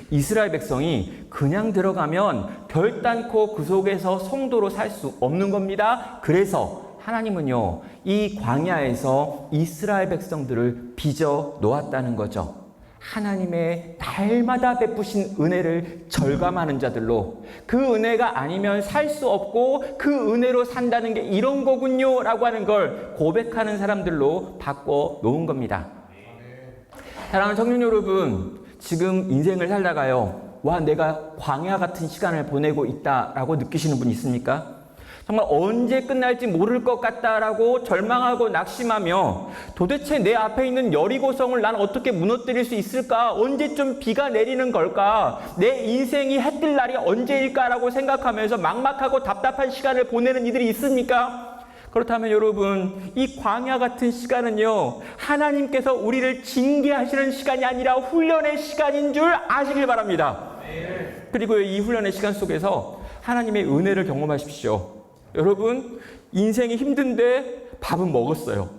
이스라엘 백성이 그냥 들어가면 결단코 그 속에서 성도로 살 수 없는 겁니다. 그래서 하나님은요, 이 광야에서 이스라엘 백성들을 빚어 놓았다는 거죠. 하나님의 날마다 베푸신 은혜를 절감하는 자들로, 그 은혜가 아니면 살 수 없고 그 은혜로 산다는 게 이런 거군요 라고 하는 걸 고백하는 사람들로 바꿔 놓은 겁니다. 사랑하는 청년 여러분, 지금 인생을 살다가요, 와, 내가 광야 같은 시간을 보내고 있다라고 느끼시는 분 있습니까? 정말 언제 끝날지 모를 것 같다라고 절망하고 낙심하며 도대체 내 앞에 있는 여리고성을 난 어떻게 무너뜨릴 수 있을까? 언제쯤 비가 내리는 걸까? 내 인생이 해뜰 날이 언제일까라고 생각하면서 막막하고 답답한 시간을 보내는 이들이 있습니까? 그렇다면 여러분, 이 광야 같은 시간은요, 하나님께서 우리를 징계하시는 시간이 아니라 훈련의 시간인 줄 아시길 바랍니다. 그리고 이 훈련의 시간 속에서 하나님의 은혜를 경험하십시오. 여러분, 인생이 힘든데 밥은 먹었어요.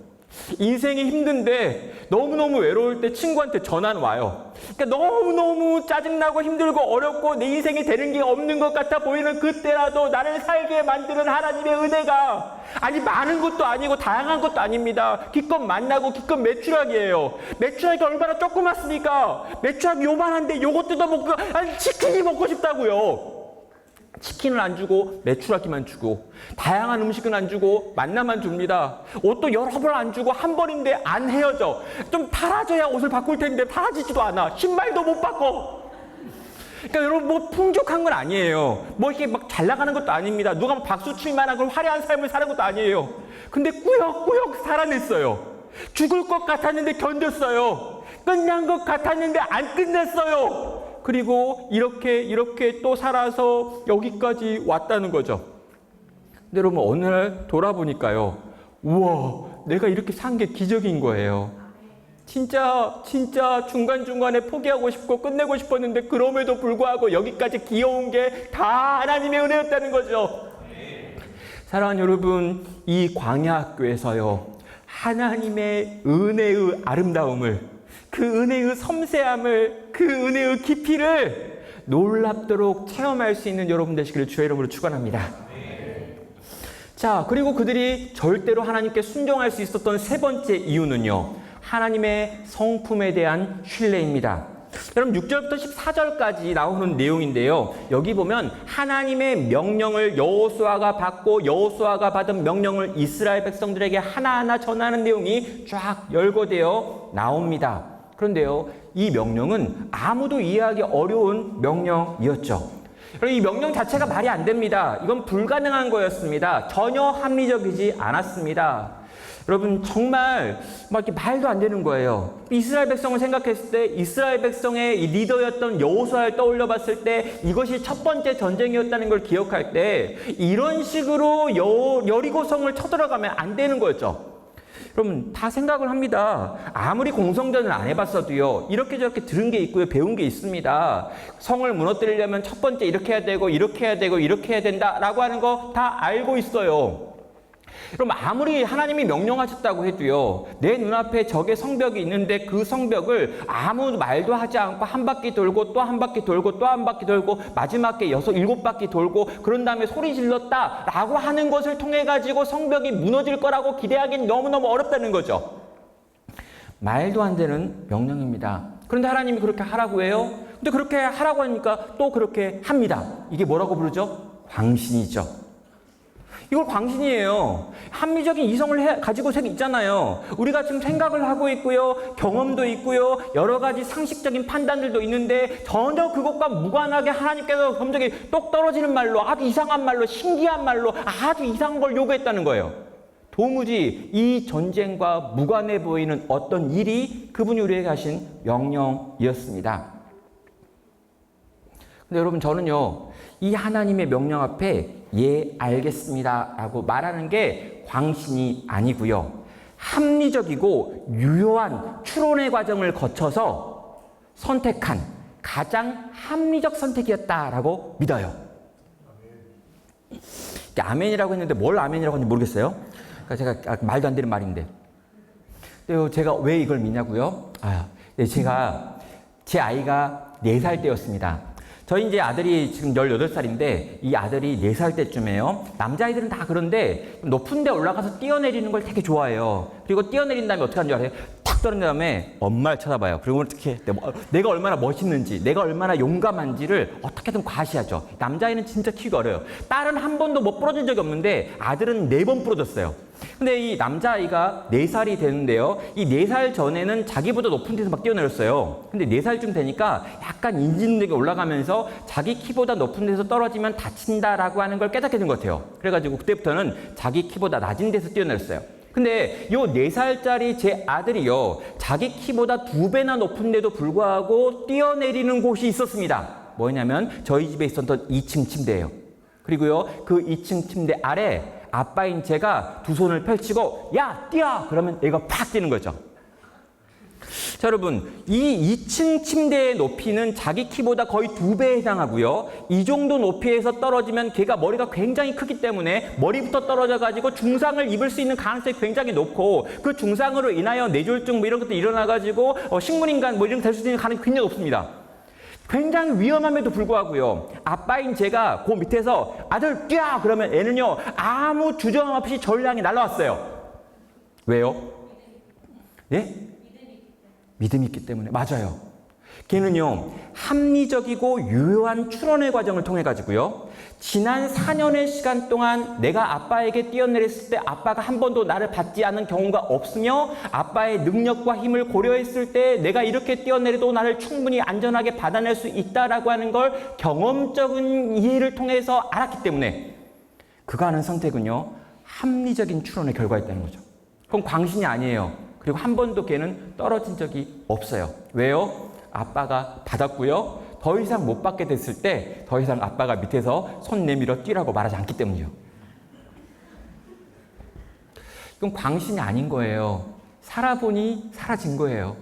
인생이 힘든데 너무너무 외로울 때 친구한테 전화는 와요. 그러니까 너무너무 짜증나고 힘들고 어렵고 내 인생이 되는 게 없는 것 같아 보이는 그때라도 나를 살게 만드는 하나님의 은혜가, 아니 많은 것도 아니고 다양한 것도 아닙니다. 기껏 만나고 기껏 매출학이에요. 매출학이 얼마나 조그맣습니까? 매출학 요만한데 요거 뜯어먹고, 아니 치킨이 먹고 싶다고요. 치킨을 안 주고 매출하기만 주고, 다양한 음식은 안 주고 만나만 줍니다. 옷도 여러 벌 안 주고 한 벌인데 안 헤어져. 좀 달아져야 옷을 바꿀 텐데 달아지지도 않아. 신발도 못 바꿔. 그러니까 여러분, 뭐 풍족한 건 아니에요. 뭐 이렇게 막 잘 나가는 것도 아닙니다. 누가 뭐 박수 칠 만한 그런 화려한 삶을 사는 것도 아니에요. 근데 꾸역꾸역 살아냈어요. 죽을 것 같았는데 견뎠어요. 끝난 것 같았는데 안 끝냈어요. 그리고 이렇게 또 살아서 여기까지 왔다는 거죠. 근데 여러분, 어느 날 돌아보니까요, 우와, 내가 이렇게 산 게 기적인 거예요. 진짜 중간중간에 포기하고 싶고 끝내고 싶었는데 그럼에도 불구하고 여기까지 기어온 게 다 하나님의 은혜였다는 거죠. 사랑하는 여러분, 이 광야 학교에서요, 하나님의 은혜의 아름다움을, 그 은혜의 섬세함을, 그 은혜의 깊이를 놀랍도록 체험할 수 있는 여러분 되시기를 주의 이름으로 축원합니다. 자, 그리고 그들이 절대로 하나님께 순종할 수 있었던 세 번째 이유는요, 하나님의 성품에 대한 신뢰입니다. 여러분, 6절부터 14절까지 나오는 내용인데요, 여기 보면 하나님의 명령을 여호수아가 받고 여호수아가 받은 명령을 이스라엘 백성들에게 하나하나 전하는 내용이 쫙 열거되어 나옵니다. 그런데요, 이 명령은 아무도 이해하기 어려운 명령이었죠. 그리고 이 명령 자체가 말이 안 됩니다. 이건 불가능한 거였습니다. 전혀 합리적이지 않았습니다. 여러분 정말 막 이렇게 말도 안 되는 거예요. 이스라엘 백성을 생각했을 때 이스라엘 백성의 이 리더였던 여호수아를 떠올려 봤을 때 이것이 첫 번째 전쟁이었다는 걸 기억할 때 이런 식으로 여리고성을 쳐들어가면 안 되는 거였죠. 여러분 다 생각을 합니다. 아무리 공성전을 안 해봤어도요. 이렇게 저렇게 들은 게 있고요. 배운 게 있습니다. 성을 무너뜨리려면 첫 번째 이렇게 해야 되고 이렇게 해야 되고 이렇게 해야 된다라고 하는 거 다 알고 있어요. 그럼 아무리 하나님이 명령하셨다고 해도요. 내 눈앞에 적의 성벽이 있는데 그 성벽을 아무 말도 하지 않고 한 바퀴 돌고 또 한 바퀴 돌고 또 한 바퀴 돌고 마지막에 7바퀴 돌고 그런 다음에 소리 질렀다라고 하는 것을 통해 가지고 성벽이 무너질 거라고 기대하기는 너무너무 어렵다는 거죠. 말도 안 되는 명령입니다. 그런데 하나님이 그렇게 하라고 해요. 근데 그렇게 하라고 하니까 또 그렇게 합니다. 이게 뭐라고 부르죠? 광신이죠. 이걸 광신이에요. 합리적인 이성을 가지고 있잖아요. 우리가 지금 생각을 하고 있고요. 경험도 있고요. 여러 가지 상식적인 판단들도 있는데 전혀 그것과 무관하게 하나님께서 갑자기 똑 떨어지는 말로 아주 이상한 말로 신기한 말로 아주 이상한 걸 요구했다는 거예요. 도무지 이 전쟁과 무관해 보이는 어떤 일이 그분이 우리에게 하신 명령이었습니다. 근데 여러분 저는요. 이 하나님의 명령 앞에 예 알겠습니다 라고 말하는 게 광신이 아니고요. 합리적이고 유효한 추론의 과정을 거쳐서 선택한 가장 합리적 선택이었다라고 믿어요. 아멘이라고 했는데 뭘 아멘이라고 하는지 모르겠어요. 그러니까 제가 말도 안 되는 말인데. 제가 왜 이걸 믿냐고요? 제 아이가 4살 때였습니다. 저희 이제 아들이 지금 18살인데 이 아들이 4살 때쯤에요. 남자아이들은 다 그런데 높은 데 올라가서 뛰어내리는 걸 되게 좋아해요. 그리고 뛰어내린 다음에 어떻게 하는 줄 알아요? 탁 떨어진 다음에 엄마를 쳐다봐요. 그리고 어떻게 내가 얼마나 멋있는지 내가 얼마나 용감한지를 어떻게든 과시하죠. 남자아이는 진짜 키우기 어려요. 딸은 한 번도 못 부러진 적이 없는데 아들은 4번 부러졌어요. 근데 이 남자아이가 4살이 되는데요. 이 4살 전에는 자기보다 높은 데서 막 뛰어내렸어요. 근데 4살쯤 되니까 약간 인지능력이 올라가면서 자기 키보다 높은 데서 떨어지면 다친다라고 하는 걸 깨닫게 된 것 같아요. 그래가지고 그때부터는 자기 키보다 낮은 데서 뛰어내렸어요. 근데 요 4살짜리 제 아들이요. 자기 키보다 2배나 높은데도 불구하고 뛰어내리는 곳이 있었습니다. 뭐냐면 저희 집에 있었던 2층 침대예요. 그리고요. 그 2층 침대 아래 아빠인 제가 두 손을 펼치고 야 뛰어! 그러면 얘가 팍 뛰는 거죠. 자 여러분 이 2층 침대의 높이는 자기 키보다 거의 2배에 해당하고요. 이 정도 높이에서 떨어지면 걔가 머리가 굉장히 크기 때문에 머리부터 떨어져 가지고 중상을 입을 수 있는 가능성이 굉장히 높고 그 중상으로 인하여 뇌졸중 뭐 이런 것도 일어나 가지고 식물인간 뭐 이런 될 수 있는 가능성이 굉장히 높습니다. 굉장히 위험함에도 불구하고요. 아빠인 제가 그 밑에서 아들 뛰어! 그러면 애는요. 아무 주저함 없이 저를 향해 날아왔어요. 왜요? 예? 믿음이 있기 때문에. 맞아요. 걔는요. 합리적이고 유효한 추론의 과정을 통해 가지고요. 지난 4년의 시간 동안 내가 아빠에게 뛰어내렸을 때 아빠가 한 번도 나를 받지 않은 경우가 없으며 아빠의 능력과 힘을 고려했을 때 내가 이렇게 뛰어내려도 나를 충분히 안전하게 받아낼 수 있다라고 하는 걸 경험적인 이해를 통해서 알았기 때문에 그가 하는 선택은요. 합리적인 추론의 결과였다는 거죠. 그건 광신이 아니에요. 그리고 한 번도 걔는 떨어진 적이 없어요. 왜요? 아빠가 받았고요. 더 이상 못 받게 됐을 때 더 이상 아빠가 밑에서 손 내밀어 뛰라고 말하지 않기 때문이요. 이건 광신이 아닌 거예요. 살아보니 사라진 거예요.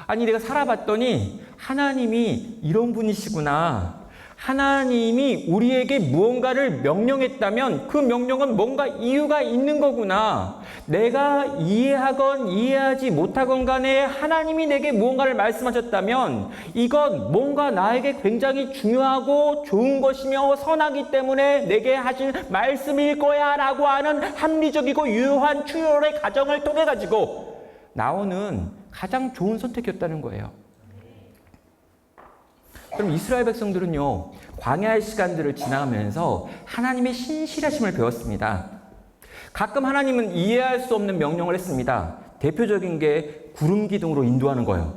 아니 내가 살아봤더니 하나님이 이런 분이시구나. 하나님이 우리에게 무언가를 명령했다면 그 명령은 뭔가 이유가 있는 거구나. 내가 이해하건 이해하지 못하건 간에 하나님이 내게 무언가를 말씀하셨다면 이건 뭔가 나에게 굉장히 중요하고 좋은 것이며 선하기 때문에 내게 하신 말씀일 거야 라고 하는 합리적이고 유효한 추론의 과정을 통해 가지고 나오는 가장 좋은 선택이었다는 거예요. 그럼 이스라엘 백성들은요, 광야의 시간들을 지나가면서 하나님의 신실하심을 배웠습니다. 가끔 하나님은 이해할 수 없는 명령을 했습니다. 대표적인 게 구름 기둥으로 인도하는 거예요.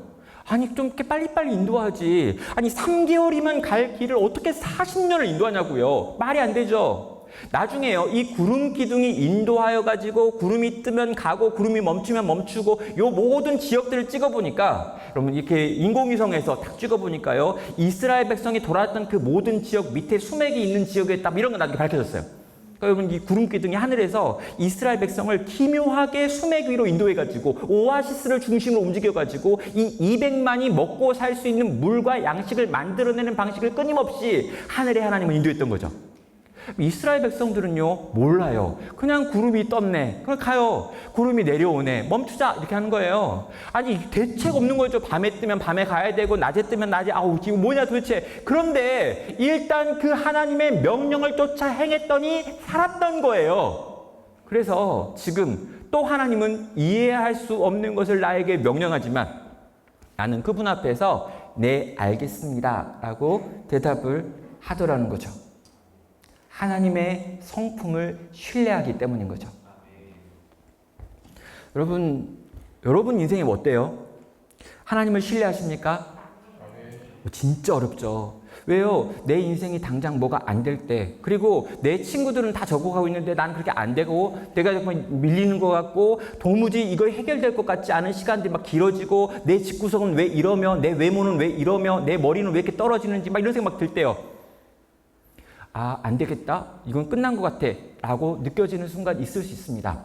아니 좀 이렇게 빨리빨리 인도하지. 아니 3개월이면 갈 길을 어떻게 40년을 인도하냐고요. 말이 안 되죠. 나중에요, 이 구름 기둥이 인도하여 가지고 구름이 뜨면 가고 구름이 멈추면 멈추고 요 모든 지역들을 찍어보니까, 여러분 이렇게 인공위성에서 딱 찍어보니까요, 이스라엘 백성이 돌아왔던 그 모든 지역 밑에 수맥이 있는 지역에 딱 이런 거 나중에 밝혀졌어요. 그러니까 여러분 이 구름 기둥이 하늘에서 이스라엘 백성을 기묘하게 수맥 위로 인도해가지고 오아시스를 중심으로 움직여가지고 이 200만이 먹고 살 수 있는 물과 양식을 만들어내는 방식을 끊임없이 하늘의 하나님은 인도했던 거죠. 이스라엘 백성들은요, 몰라요. 그냥 구름이 떴네. 그럼 가요. 구름이 내려오네. 멈추자. 이렇게 하는 거예요. 아니, 대책 없는 거죠. 밤에 뜨면 밤에 가야 되고, 낮에 뜨면 낮에, 아우, 지금 뭐냐 도대체. 그런데 일단 그 하나님의 명령을 쫓아 행했더니 살았던 거예요. 그래서 지금 또 하나님은 이해할 수 없는 것을 나에게 명령하지만 나는 그분 앞에서 네, 알겠습니다. 라고 대답을 하더라는 거죠. 하나님의 성품을 신뢰하기 때문인 거죠. 여러분 인생이 어때요? 하나님을 신뢰하십니까? 진짜 어렵죠. 왜요? 내 인생이 당장 뭐가 안 될 때, 그리고 내 친구들은 다 적어가고 있는데 나는 그렇게 안 되고, 내가 정말 밀리는 것 같고, 도무지 이거 해결될 것 같지 않은 시간들이 막 길어지고, 내 집구석은 왜 이러며, 내 외모는 왜 이러며, 내 머리는 왜 이렇게 떨어지는지 막 이런 생각 막 들 때요. 아, 안 되겠다. 이건 끝난 것 같아. 라고 느껴지는 순간 있을 수 있습니다.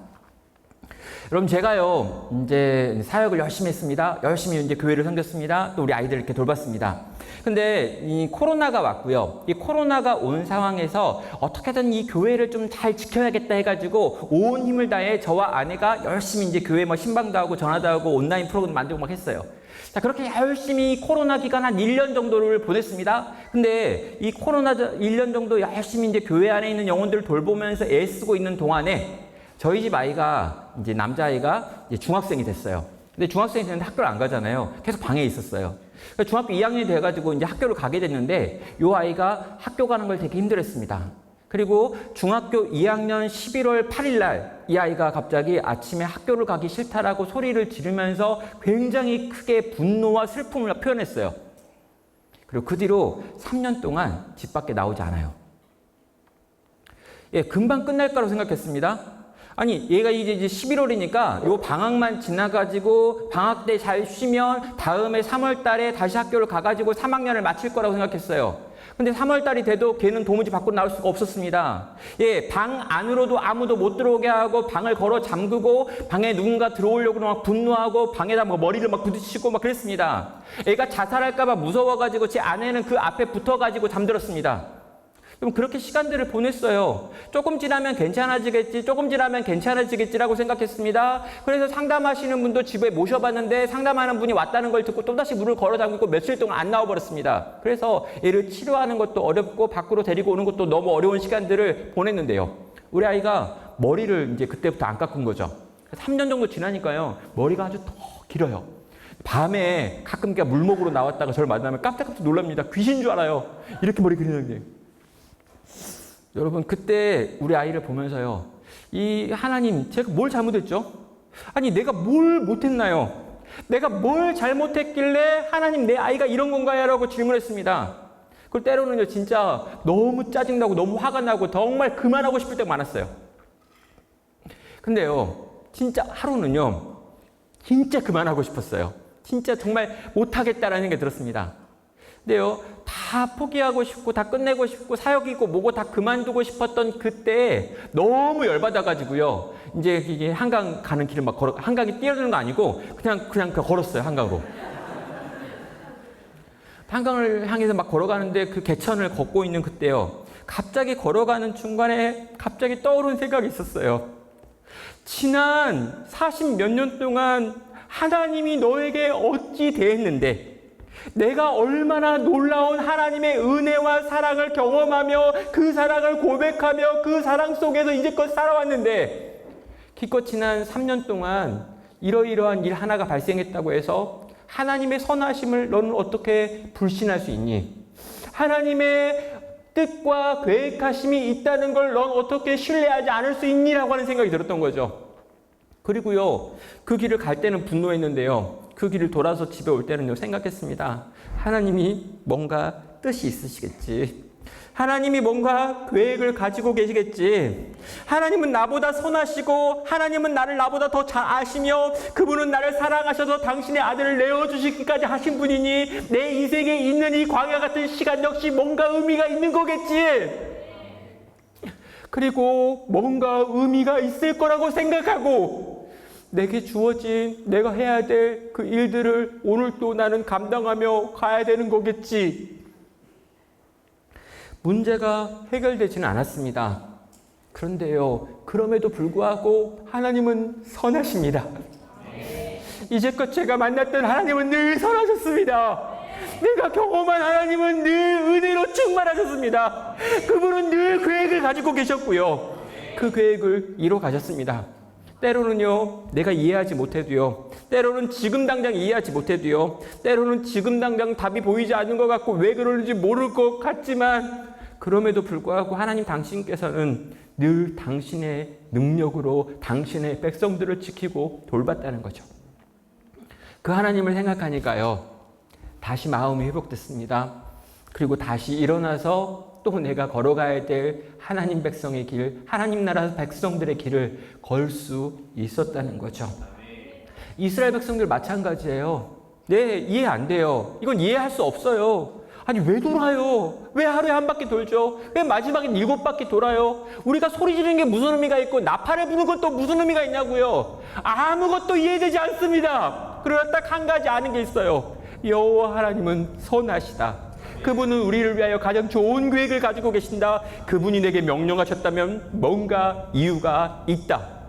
여러분, 제가요, 이제 사역을 열심히 했습니다. 열심히 이제 교회를 섬겼습니다. 또 우리 아이들 이렇게 돌봤습니다. 근데 이 코로나가 왔고요. 이 코로나가 온 상황에서 어떻게든 이 교회를 좀 잘 지켜야겠다 해가지고 온 힘을 다해 저와 아내가 열심히 이제 교회 뭐 신방도 하고 전화도 하고 온라인 프로그램 만들고 막 했어요. 자, 그렇게 열심히 코로나 기간 한 1년 정도를 보냈습니다. 근데 이 코로나 1년 정도 열심히 이제 교회 안에 있는 영혼들을 돌보면서 애쓰고 있는 동안에 저희 집 아이가, 이제 남자아이가 이제 중학생이 됐어요. 근데 중학생이 됐는데 학교를 안 가잖아요. 계속 방에 있었어요. 그러니까 중학교 2학년이 돼가지고 이제 학교를 가게 됐는데 이 아이가 학교 가는 걸 되게 힘들었습니다. 그리고 중학교 2학년 11월 8일 날 이 아이가 갑자기 아침에 학교를 가기 싫다라고 소리를 지르면서 굉장히 크게 분노와 슬픔을 표현했어요. 그리고 그 뒤로 3년 동안 집 밖에 나오지 않아요. 예, 금방 끝날 거라고 생각했습니다. 아니, 얘가 이제 11월이니까 요 방학만 지나가지고 방학 때 잘 쉬면 다음에 3월 달에 다시 학교를 가가지고 3학년을 마칠 거라고 생각했어요. 근데 3월 달이 돼도 걔는 도무지 밖으로 나올 수가 없었습니다. 예, 방 안으로도 아무도 못 들어오게 하고 방을 걸어 잠그고 방에 누군가 들어오려고 막 분노하고 방에다 뭐 머리를 막 부딪히고 막 그랬습니다. 애가 자살할까봐 무서워가지고 제 아내는 그 앞에 붙어가지고 잠들었습니다. 그럼 그렇게 시간들을 보냈어요. 조금 지나면 괜찮아지겠지, 조금 지나면 괜찮아지겠지라고 생각했습니다. 그래서 상담하시는 분도 집에 모셔봤는데 상담하는 분이 왔다는 걸 듣고 또다시 문을 걸어 잠그고 며칠 동안 안 나와버렸습니다. 그래서 얘를 치료하는 것도 어렵고 밖으로 데리고 오는 것도 너무 어려운 시간들을 보냈는데요. 우리 아이가 머리를 이제 그때부터 안 깎은 거죠. 3년 정도 지나니까요, 머리가 아주 더 길어요. 밤에 가끔 물목으로 나왔다가 저를 만나면 깜짝깜짝 놀랍니다. 귀신 줄 알아요. 이렇게 머리 길이는데. 여러분, 그때 우리 아이를 보면서요, 이 하나님, 제가 뭘 잘못했죠? 아니, 내가 뭘 못했나요? 내가 뭘 잘못했길래 하나님, 내 아이가 이런 건가요? 라고 질문했습니다. 그걸 때로는요, 진짜 너무 짜증나고 너무 화가 나고 정말 그만하고 싶을 때가 많았어요. 근데요, 진짜 하루는요, 진짜 그만하고 싶었어요. 진짜 정말 못하겠다라는 생각이 들었습니다. 근데요, 다 포기하고 싶고 다 끝내고 싶고 사역이고 뭐고 다 그만두고 싶었던 그때 너무 열받아가지고요, 이제 이게 한강 가는 길을 막 걸어, 한강에 뛰어드는 거 아니고 그냥 걸었어요. 한강으로. 한강을 향해서 막 걸어가는데 그 개천을 걷고 있는 그때요, 갑자기 걸어가는 중간에 갑자기 떠오른 생각이 있었어요. 지난 40 몇 년 동안 하나님이 너에게 어찌 대했는데, 내가 얼마나 놀라운 하나님의 은혜와 사랑을 경험하며 그 사랑을 고백하며 그 사랑 속에서 이제껏 살아왔는데, 기껏 지난 3년 동안 이러이러한 일 하나가 발생했다고 해서 하나님의 선하심을 너는 어떻게 불신할 수 있니? 하나님의 뜻과 계획하심이 있다는 걸 넌 어떻게 신뢰하지 않을 수 있니? 라고 하는 생각이 들었던 거죠. 그리고요, 그 길을 갈 때는 분노했는데요, 그 길을 돌아서 집에 올 때는요, 생각했습니다. 하나님이 뭔가 뜻이 있으시겠지. 하나님이 뭔가 계획을 가지고 계시겠지. 하나님은 나보다 선하시고 하나님은 나를 나보다 더 잘 아시며 그분은 나를 사랑하셔서 당신의 아들을 내어주시기까지 하신 분이니 내 인생에 있는 이 광야 같은 시간 역시 뭔가 의미가 있는 거겠지. 그리고 뭔가 의미가 있을 거라고 생각하고 내게 주어진 내가 해야 될 그 일들을 오늘 또 나는 감당하며 가야 되는 거겠지. 문제가 해결되지는 않았습니다. 그런데요, 그럼에도 불구하고 하나님은 선하십니다. 이제껏 제가 만났던 하나님은 늘 선하셨습니다. 내가 경험한 하나님은 늘 은혜로 충만하셨습니다. 그분은 늘 계획을 가지고 계셨고요, 그 계획을 이뤄 가셨습니다. 때로는요, 내가 이해하지 못해도요, 때로는 지금 당장 이해하지 못해도요, 때로는 지금 당장 답이 보이지 않는 것 같고 왜 그러는지 모를 것 같지만 그럼에도 불구하고 하나님 당신께서는 늘 당신의 능력으로 당신의 백성들을 지키고 돌봤다는 거죠. 그 하나님을 생각하니까요, 다시 마음이 회복됐습니다. 그리고 다시 일어나서 또 내가 걸어가야 될 하나님 백성의 길, 하나님 나라 백성들의 길을 걸 수 있었다는 거죠. 이스라엘 백성들 마찬가지예요. 네, 이해 안 돼요. 이건 이해할 수 없어요. 아니, 왜 돌아요? 왜 하루에 한 바퀴 돌죠? 왜 마지막엔 7바퀴 돌아요? 우리가 소리 지르는 게 무슨 의미가 있고 나팔을 부는 것도 무슨 의미가 있냐고요? 아무것도 이해되지 않습니다. 그러나 딱 한 가지 아는 게 있어요. 여호와 하나님은 선하시다. 그분은 우리를 위하여 가장 좋은 계획을 가지고 계신다. 그분이 내게 명령하셨다면 뭔가 이유가 있다.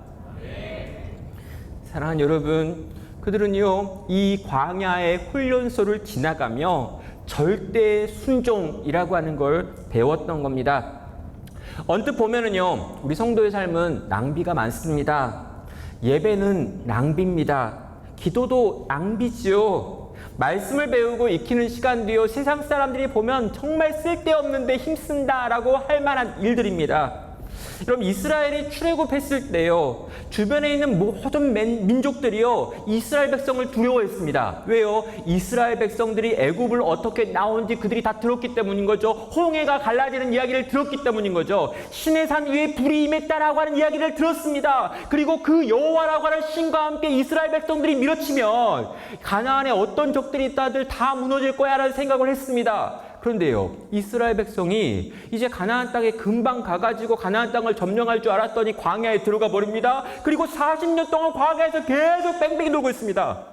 사랑하는 여러분, 그들은요, 이 광야의 훈련소를 지나가며 절대 순종이라고 하는 걸 배웠던 겁니다. 언뜻 보면은요, 우리 성도의 삶은 낭비가 많습니다. 예배는 낭비입니다. 기도도 낭비지요. 말씀을 배우고 익히는 시간도요, 세상 사람들이 보면 정말 쓸데없는데 힘쓴다라고 할 만한 일들입니다. 여러분, 이스라엘이 출애굽했을 때요, 주변에 있는 모든 민족들이요, 이스라엘 백성을 두려워했습니다. 왜요? 이스라엘 백성들이 애굽을 어떻게 나온지 그들이 다 들었기 때문인 거죠. 홍해가 갈라지는 이야기를 들었기 때문인 거죠. 신의 산 위에 불이 임했다라고 하는 이야기를 들었습니다. 그리고 그 여호와라고 하는 신과 함께 이스라엘 백성들이 밀어치면 가나안에 어떤 적들이 있다들 다 무너질 거야 라는 생각을 했습니다. 그런데요, 이스라엘 백성이 이제 가나안 땅에 금방 가가지고 가나안 땅을 점령할 줄 알았더니 광야에 들어가 버립니다. 그리고 40년 동안 광야에서 계속 뺑뺑이 돌고 있습니다.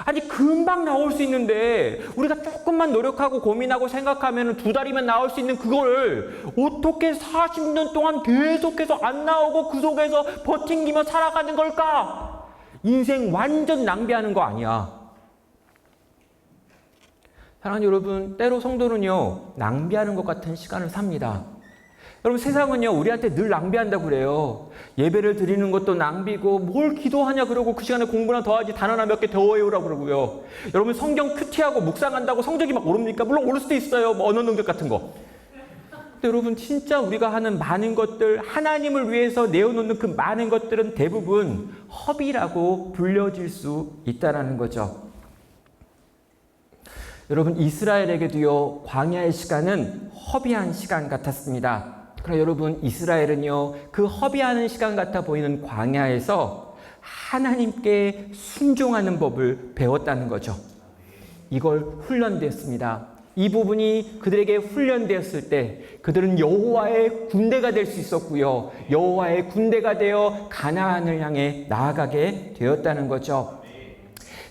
아니, 금방 나올 수 있는데 우리가 조금만 노력하고 고민하고 생각하면 2달이면 나올 수 있는 그거를 어떻게 40년 동안 계속해서 안 나오고 그 속에서 버팅기며 살아가는 걸까? 인생 완전 낭비하는 거 아니야. 사랑하는 여러분, 때로 성도는요, 낭비하는 것 같은 시간을 삽니다. 여러분, 세상은요, 우리한테 늘 낭비한다고 그래요. 예배를 드리는 것도 낭비고, 뭘 기도하냐 그러고 그 시간에 공부나 더 하지, 단어나 몇 개 더 외우라고 그러고요. 여러분, 성경 큐티하고 묵상한다고 성적이 막 오릅니까? 물론 오를 수도 있어요. 뭐 언어 능력 같은 거. 근데 여러분, 진짜 우리가 하는 많은 것들, 하나님을 위해서 내어놓는 그 많은 것들은 대부분 허비라고 불려질 수 있다는 거죠. 여러분, 이스라엘에게도요, 광야의 시간은 허비한 시간 같았습니다. 그러나 여러분, 이스라엘은요, 그 허비하는 시간 같아 보이는 광야에서 하나님께 순종하는 법을 배웠다는 거죠. 이걸 훈련되었습니다. 이 부분이 그들에게 훈련되었을 때 그들은 여호와의 군대가 될 수 있었고요, 여호와의 군대가 되어 가나안을 향해 나아가게 되었다는 거죠.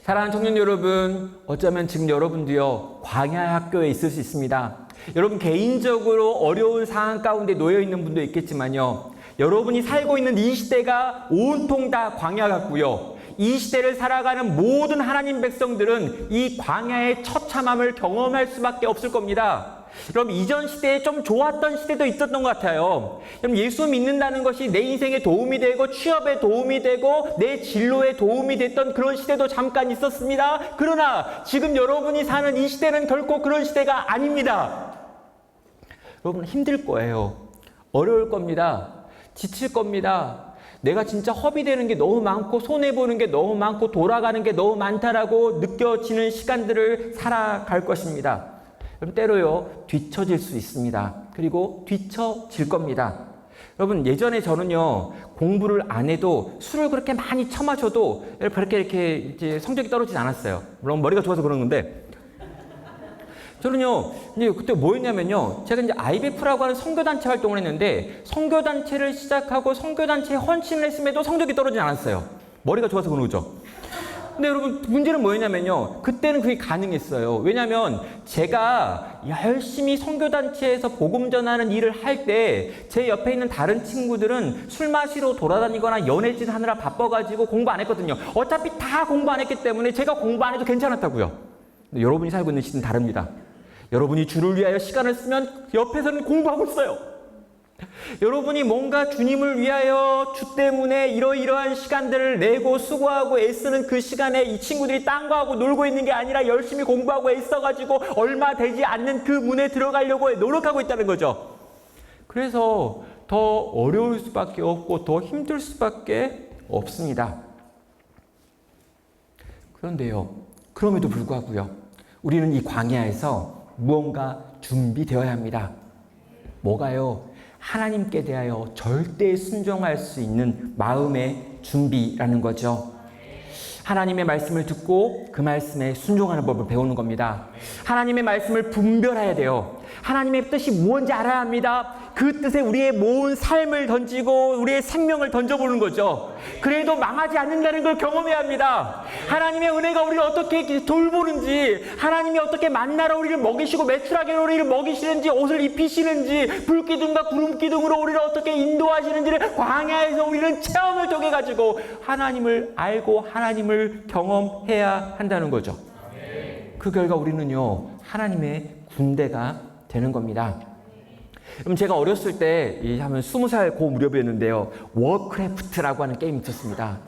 사랑하는 청년 여러분, 어쩌면 지금 여러분도요, 광야의 학교에 있을 수 있습니다. 여러분, 개인적으로 어려운 상황 가운데 놓여 있는 분도 있겠지만요, 여러분이 살고 있는 이 시대가 온통 다 광야 같고요, 이 시대를 살아가는 모든 하나님 백성들은 이 광야의 처참함을 경험할 수밖에 없을 겁니다. 여러분, 이전 시대에 좀 좋았던 시대도 있었던 것 같아요. 여러분, 예수 믿는다는 것이 내 인생에 도움이 되고 취업에 도움이 되고 내 진로에 도움이 됐던 그런 시대도 잠깐 있었습니다. 그러나 지금 여러분이 사는 이 시대는 결코 그런 시대가 아닙니다. 여러분, 힘들 거예요. 어려울 겁니다. 지칠 겁니다. 내가 진짜 허비되는 게 너무 많고 손해보는 게 너무 많고 돌아가는 게 너무 많다라고 느껴지는 시간들을 살아갈 것입니다. 여러분 때로요 뒤처질 수 있습니다. 그리고 뒤처질 겁니다. 여러분 예전에 저는요 공부를 안 해도 술을 그렇게 많이 처마셔도 그렇게 이렇게 이제 성적이 떨어지지 않았어요. 물론 머리가 좋아서 그런 건데 저는요 이제 그때 뭐였냐면요 제가 이제 IBF라고 하는 선교단체 활동을 했는데 선교단체를 시작하고 선교단체에 헌신을 했음에도 성적이 떨어지지 않았어요. 머리가 좋아서 그런 거죠. 근데 여러분 문제는 뭐였냐면요 그때는 그게 가능했어요. 왜냐하면 제가 열심히 선교단체에서 복음 전하는 일을 할 때 제 옆에 있는 다른 친구들은 술 마시러 돌아다니거나 연애짓 하느라 바빠가지고 공부 안 했거든요. 어차피 다 공부 안 했기 때문에 제가 공부 안 해도 괜찮았다고요. 근데 여러분이 살고 있는 시대는 다릅니다. 여러분이 주를 위하여 시간을 쓰면 옆에서는 공부하고 있어요. 여러분이 뭔가 주님을 위하여 주 때문에 이러이러한 시간들을 내고 수고하고 애쓰는 그 시간에 이 친구들이 딴 거하고 놀고 있는 게 아니라 열심히 공부하고 애써가지고 얼마 되지 않는 그 문에 들어가려고 노력하고 있다는 거죠. 그래서 더 어려울 수밖에 없고 더 힘들 수밖에 없습니다. 그런데요, 그럼에도 불구하고요, 우리는 이 광야에서 무언가 준비되어야 합니다. 뭐가요? 하나님께 대하여 절대 순종할 수 있는 마음의 준비라는 거죠. 하나님의 말씀을 듣고 그 말씀에 순종하는 법을 배우는 겁니다. 하나님의 말씀을 분별해야 돼요. 하나님의 뜻이 무엇인지 알아야 합니다. 그 뜻에 우리의 모은 삶을 던지고 우리의 생명을 던져보는 거죠. 그래도 망하지 않는다는 걸 경험해야 합니다. 하나님의 은혜가 우리를 어떻게 돌보는지, 하나님이 어떻게 만나러 우리를 먹이시고 매출하게 우리를 먹이시는지, 옷을 입히시는지, 불기둥과 구름기둥으로 우리를 어떻게 인도하시는지를 광야에서 우리는 체험을 통해가지고 하나님을 알고 하나님을 경험해야 한다는 거죠. 그 결과 우리는요 하나님의 군대가 되는 겁니다. 그럼 제가 어렸을 때 하면 20살 고 무렵이었는데요, 워크래프트라고 하는 게임이 있었습니다.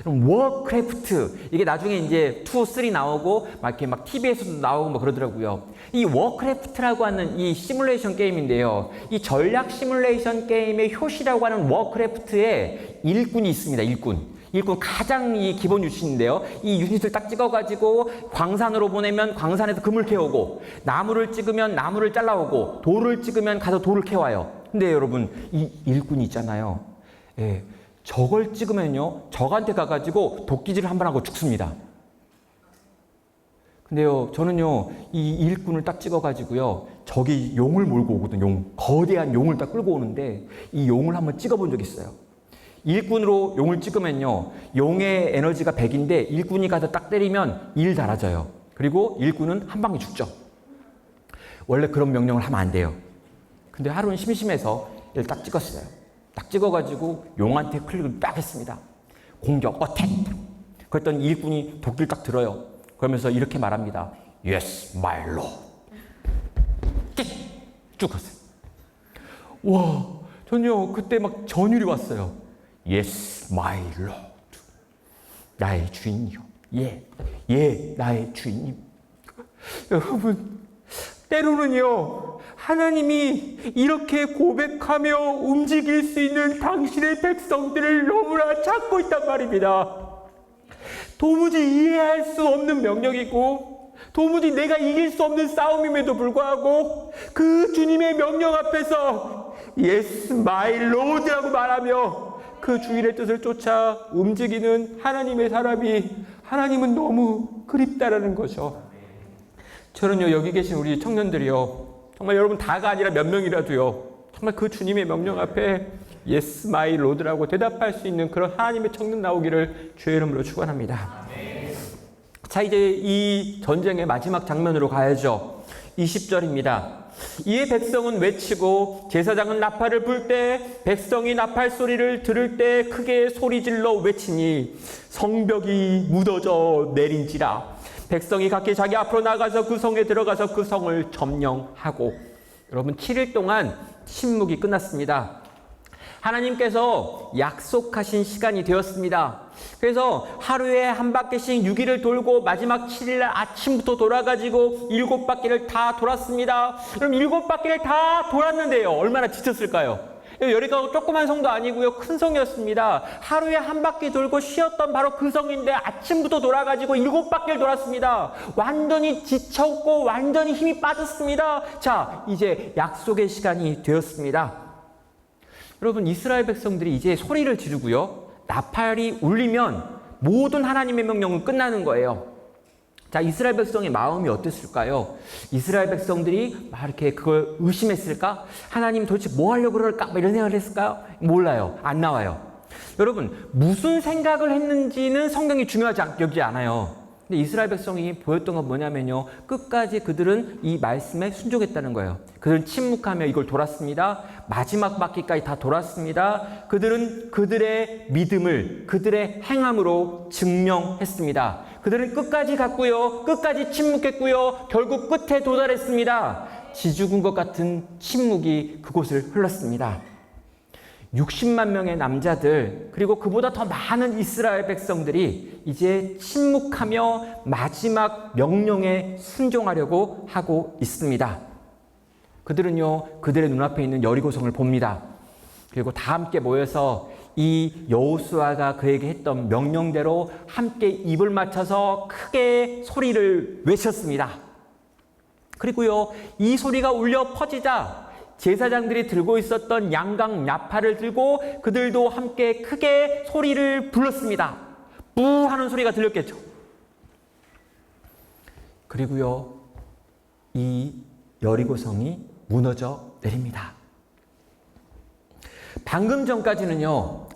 그럼 워크래프트 이게 나중에 이제 2, 3 나오고 막 이렇게 막 TV에서도 나오고 뭐 그러더라고요. 이 워크래프트라고 하는 이 시뮬레이션 게임인데요, 이 전략 시뮬레이션 게임의 효시라고 하는 워크래프트에 일꾼이 있습니다. 일꾼 가장 이 기본 유닛인데요. 이 유닛을 딱 찍어가지고 광산으로 보내면 광산에서 금을 캐오고, 나무를 찍으면 나무를 잘라오고, 돌을 찍으면 가서 돌을 캐와요. 근데 여러분 이 일꾼이 있잖아요. 예, 저걸 찍으면요 적한테 가가지고 도끼질을 한 번 하고 죽습니다. 근데요 저는요 이 일꾼을 딱 찍어가지고요 적이 용을 몰고 오거든요. 거대한 용을 딱 끌고 오는데 이 용을 한번 찍어본 적이 있어요. 일꾼으로 용을 찍으면요 용의 에너지가 100인데 일꾼이 가서 딱 때리면 1 달아져요. 그리고 일꾼은 한 방에 죽죠. 원래 그런 명령을 하면 안 돼요. 근데 하루는 심심해서 얘를 딱 찍었어요. 딱 찍어가지고 용한테 클릭을 딱 했습니다. 공격, 어택! 그랬더니 일꾼이 도끼를 딱 들어요. 그러면서 이렇게 말합니다. Yes, my lord. 쭉 갔어요. 와, 전요 그때 막 전율이 왔어요. Yes, my lord. 나의 주인이요. 예, 나의 주인님. 여러분, 때로는요, 하나님이 이렇게 고백하며 움직일 수 있는 당신의 백성들을 너무나 찾고 있단 말입니다. 도무지 이해할 수 없는 명령이고, 도무지 내가 이길 수 없는 싸움임에도 불구하고, 그 주님의 명령 앞에서 Yes, my Lord라고 말하며 그 주인의 뜻을 쫓아 움직이는 하나님의 사람이, 하나님은 너무 그립다라는 거죠. 저는요 여기 계신 우리 청년들이요 정말 여러분 다가 아니라 몇 명이라도요 정말 그 주님의 명령 앞에 Yes, my Lord라고 대답할 수 있는 그런 하나님의 청년 나오기를 주의 이름으로 축원합니다. 자, 이제 이 전쟁의 마지막 장면으로 가야죠. 20절입니다. 이에 백성은 외치고 제사장은 나팔을 불 때 백성이 나팔 소리를 들을 때 크게 소리질러 외치니 성벽이 무너져 내린지라. 백성이 각기 자기 앞으로 나가서 그 성에 들어가서 그 성을 점령하고. 여러분 7일 동안 침묵이 끝났습니다. 하나님께서 약속하신 시간이 되었습니다. 그래서 하루에 한 바퀴씩 6일을 돌고 마지막 7일날 아침부터 돌아가지고 7바퀴를 다 돌았습니다. 그럼 7바퀴를 다 돌았는데요 얼마나 지쳤을까요? 여리고가 조그만 성도 아니고요. 큰 성이었습니다. 하루에 한 바퀴 돌고 쉬었던 바로 그 성인데 아침부터 돌아가지고 7바퀴를 돌았습니다. 완전히 지쳤고 완전히 힘이 빠졌습니다. 자, 이제 약속의 시간이 되었습니다. 여러분, 이스라엘 백성들이 이제 소리를 지르고요. 나팔이 울리면 모든 하나님의 명령은 끝나는 거예요. 자, 이스라엘 백성의 마음이 어땠을까요? 이스라엘 백성들이 막 이렇게 그걸 의심했을까? 하나님 도대체 뭐 하려고 그럴까? 이런 생각을 했을까요? 몰라요. 안 나와요. 여러분, 무슨 생각을 했는지는 성경이 중요하지 여기지 않아요. 근데 이스라엘 백성이 보였던 건 뭐냐면요. 끝까지 그들은 이 말씀에 순종했다는 거예요. 그들은 침묵하며 이걸 돌았습니다. 마지막 바퀴까지 다 돌았습니다. 그들은 그들의 믿음을 그들의 행함으로 증명했습니다. 그들은 끝까지 갔고요. 끝까지 침묵했고요. 결국 끝에 도달했습니다. 지죽은 것 같은 침묵이 그곳을 흘렀습니다. 60만 명의 남자들 그리고 그보다 더 많은 이스라엘 백성들이 이제 침묵하며 마지막 명령에 순종하려고 하고 있습니다. 그들은요, 그들의 눈앞에 있는 여리고성을 봅니다. 그리고 다 함께 모여서 이 여호수아가 그에게 했던 명령대로 함께 입을 맞춰서 크게 소리를 외쳤습니다. 그리고요, 이 소리가 울려 퍼지자 제사장들이 들고 있었던 양각 나팔을 들고 그들도 함께 크게 소리를 불렀습니다. 뿌 하는 소리가 들렸겠죠. 그리고요, 이 여리고성이 무너져 내립니다. 방금 전까지는요,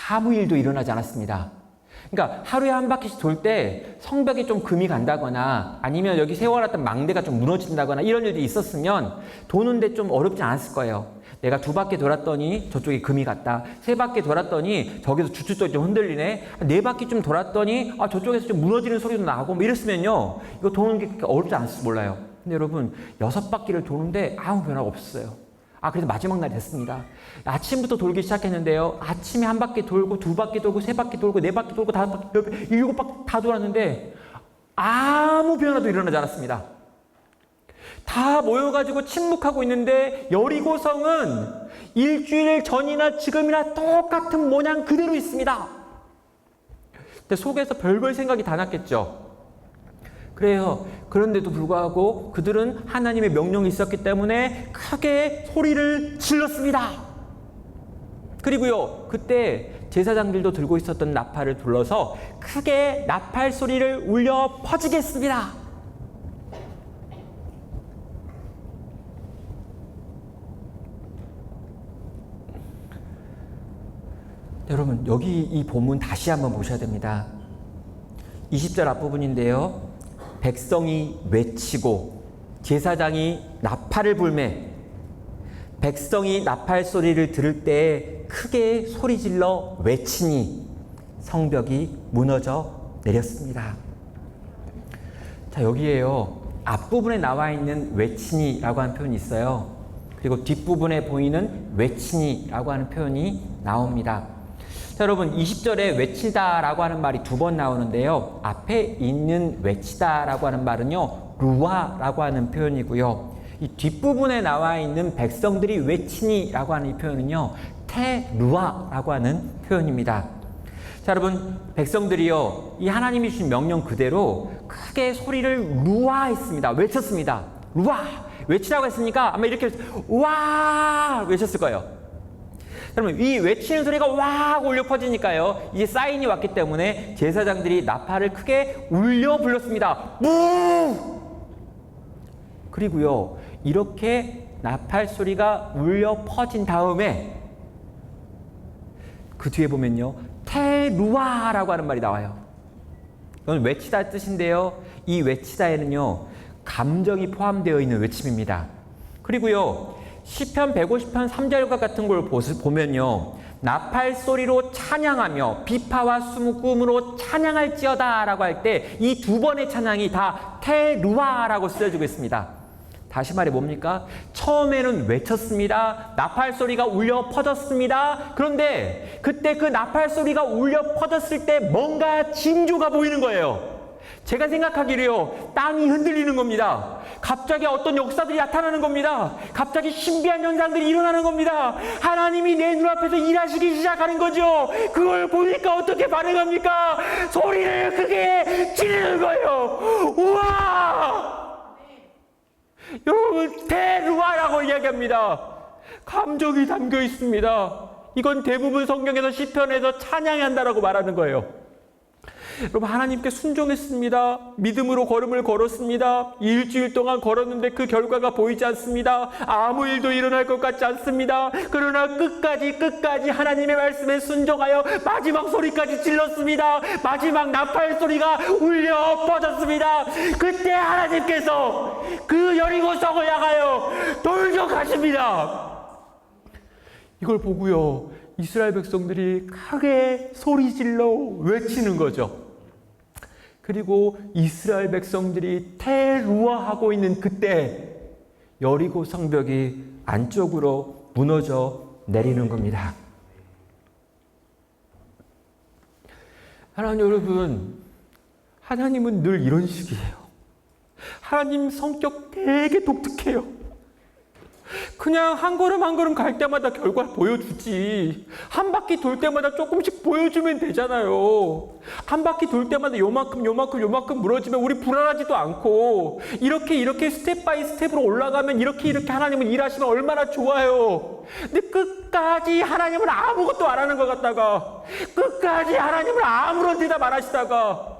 아무 일도 일어나지 않았습니다. 그러니까 하루에 한 바퀴씩 돌 때 성벽에 좀 금이 간다거나 아니면 여기 세워놨던 망대가 좀 무너진다거나 이런 일이 있었으면 도는데 좀 어렵지 않았을 거예요. 내가 2바퀴 돌았더니 저쪽에 금이 갔다. 3바퀴 돌았더니 저기서 주춧돌이 좀 흔들리네. 4바퀴 좀 돌았더니 저쪽에서 좀 무너지는 소리도 나고 뭐 이랬으면요. 이거 도는 게 그렇게 어렵지 않았을지 몰라요. 근데 여러분 6바퀴를 도는데 아무 변화가 없었어요. 그래서 마지막 날이 됐습니다. 아침부터 돌기 시작했는데요. 아침에 1바퀴 돌고 2바퀴 돌고 3바퀴 돌고 4바퀴 돌고 5바퀴, 7바퀴 다 돌았는데 아무 변화도 일어나지 않았습니다. 다 모여가지고 침묵하고 있는데 여리고성은 일주일 전이나 지금이나 똑같은 모양 그대로 있습니다. 근데 속에서 별별 생각이 다 났겠죠. 그래요. 그런데도 불구하고 그들은 하나님의 명령이 있었기 때문에 크게 소리를 질렀습니다. 그리고요, 그때 제사장들도 들고 있었던 나팔을 불러서 크게 나팔 소리를 울려 퍼지게 했습니다. 여러분, 여기 이 본문 다시 한번 보셔야 됩니다. 20절 앞부분인데요. 백성이 외치고 제사장이 나팔을 불매 백성이 나팔 소리를 들을 때 크게 소리질러 외치니 성벽이 무너져 내렸습니다. 자, 여기에요. 앞부분에 나와 있는 외치니라고 하는 표현이 있어요. 그리고 뒷부분에 보이는 외치니라고 하는 표현이 나옵니다. 자, 여러분 20절에 외치다라고 하는 말이 2번 나오는데요. 앞에 있는 외치다라고 하는 말은요. 루아라고 하는 표현이고요. 이 뒷부분에 나와 있는 백성들이 외치니라고 하는 이 표현은요. 테루아라고 하는 표현입니다. 자, 여러분 백성들이요. 이 하나님이 주신 명령 그대로 크게 소리를 루아했습니다. 외쳤습니다. 루아! 외치라고 했으니까 아마 이렇게 와! 외쳤을 거예요. 여러분 이 외치는 소리가 와 울려 퍼지니까요. 이제 사인이 왔기 때문에 제사장들이 나팔을 크게 울려 불렀습니다. 무! 그리고요. 이렇게 나팔 소리가 울려 퍼진 다음에 그 뒤에 보면요. 테루아라고 하는 말이 나와요. 이건 외치다 뜻인데요. 이 외치다에는요. 감정이 포함되어 있는 외침입니다. 그리고요. 시편 150편 3절과 같은 걸 보면요. 나팔 소리로 찬양하며 비파와 수금으로 찬양할지어다 라고 할 때 이 2번의 찬양이 다 테루아라고 쓰여지고 있습니다. 다시 말해 뭡니까? 처음에는 외쳤습니다. 나팔 소리가 울려 퍼졌습니다. 그런데 그때 그 나팔 소리가 울려 퍼졌을 때 뭔가 징조가 보이는 거예요. 제가 생각하기로요, 땅이 흔들리는 겁니다. 갑자기 어떤 역사들이 나타나는 겁니다. 갑자기 신비한 현상들이 일어나는 겁니다. 하나님이 내 눈앞에서 일하시기 시작하는 거죠. 그걸 보니까 어떻게 반응합니까? 소리를 크게 지르는 거예요. 우와! 여러분, 대루아라고 이야기합니다. 감정이 담겨 있습니다. 이건 대부분 성경에서 시편에서 찬양한다라고 말하는 거예요. 여러분, 하나님께 순종했습니다. 믿음으로 걸음을 걸었습니다. 일주일 동안 걸었는데 그 결과가 보이지 않습니다. 아무 일도 일어날 것 같지 않습니다. 그러나 끝까지 하나님의 말씀에 순종하여 마지막 소리까지 질렀습니다. 마지막 나팔 소리가 울려 퍼졌습니다. 그때 하나님께서 그 여리고성을 향하여 돌격하십니다. 이걸 보고요, 이스라엘 백성들이 크게 소리질러 외치는 거죠. 그리고 이스라엘 백성들이 테루아하고 있는 그때 여리고 성벽이 안쪽으로 무너져 내리는 겁니다. 하나님 여러분, 하나님은 늘 이런 식이에요. 하나님 성격 되게 독특해요. 그냥 한 걸음 한 걸음 갈 때마다 결과를 보여주지. 한 바퀴 돌 때마다 조금씩 보여주면 되잖아요. 한 바퀴 돌 때마다 요만큼 무너지면 우리 불안하지도 않고, 이렇게 스텝 바이 스텝으로 올라가면 이렇게 하나님은 일하시면 얼마나 좋아요. 근데 끝까지 하나님은 아무것도 안 하는 것 같다가, 끝까지 하나님은 아무런 대답 안 하시다가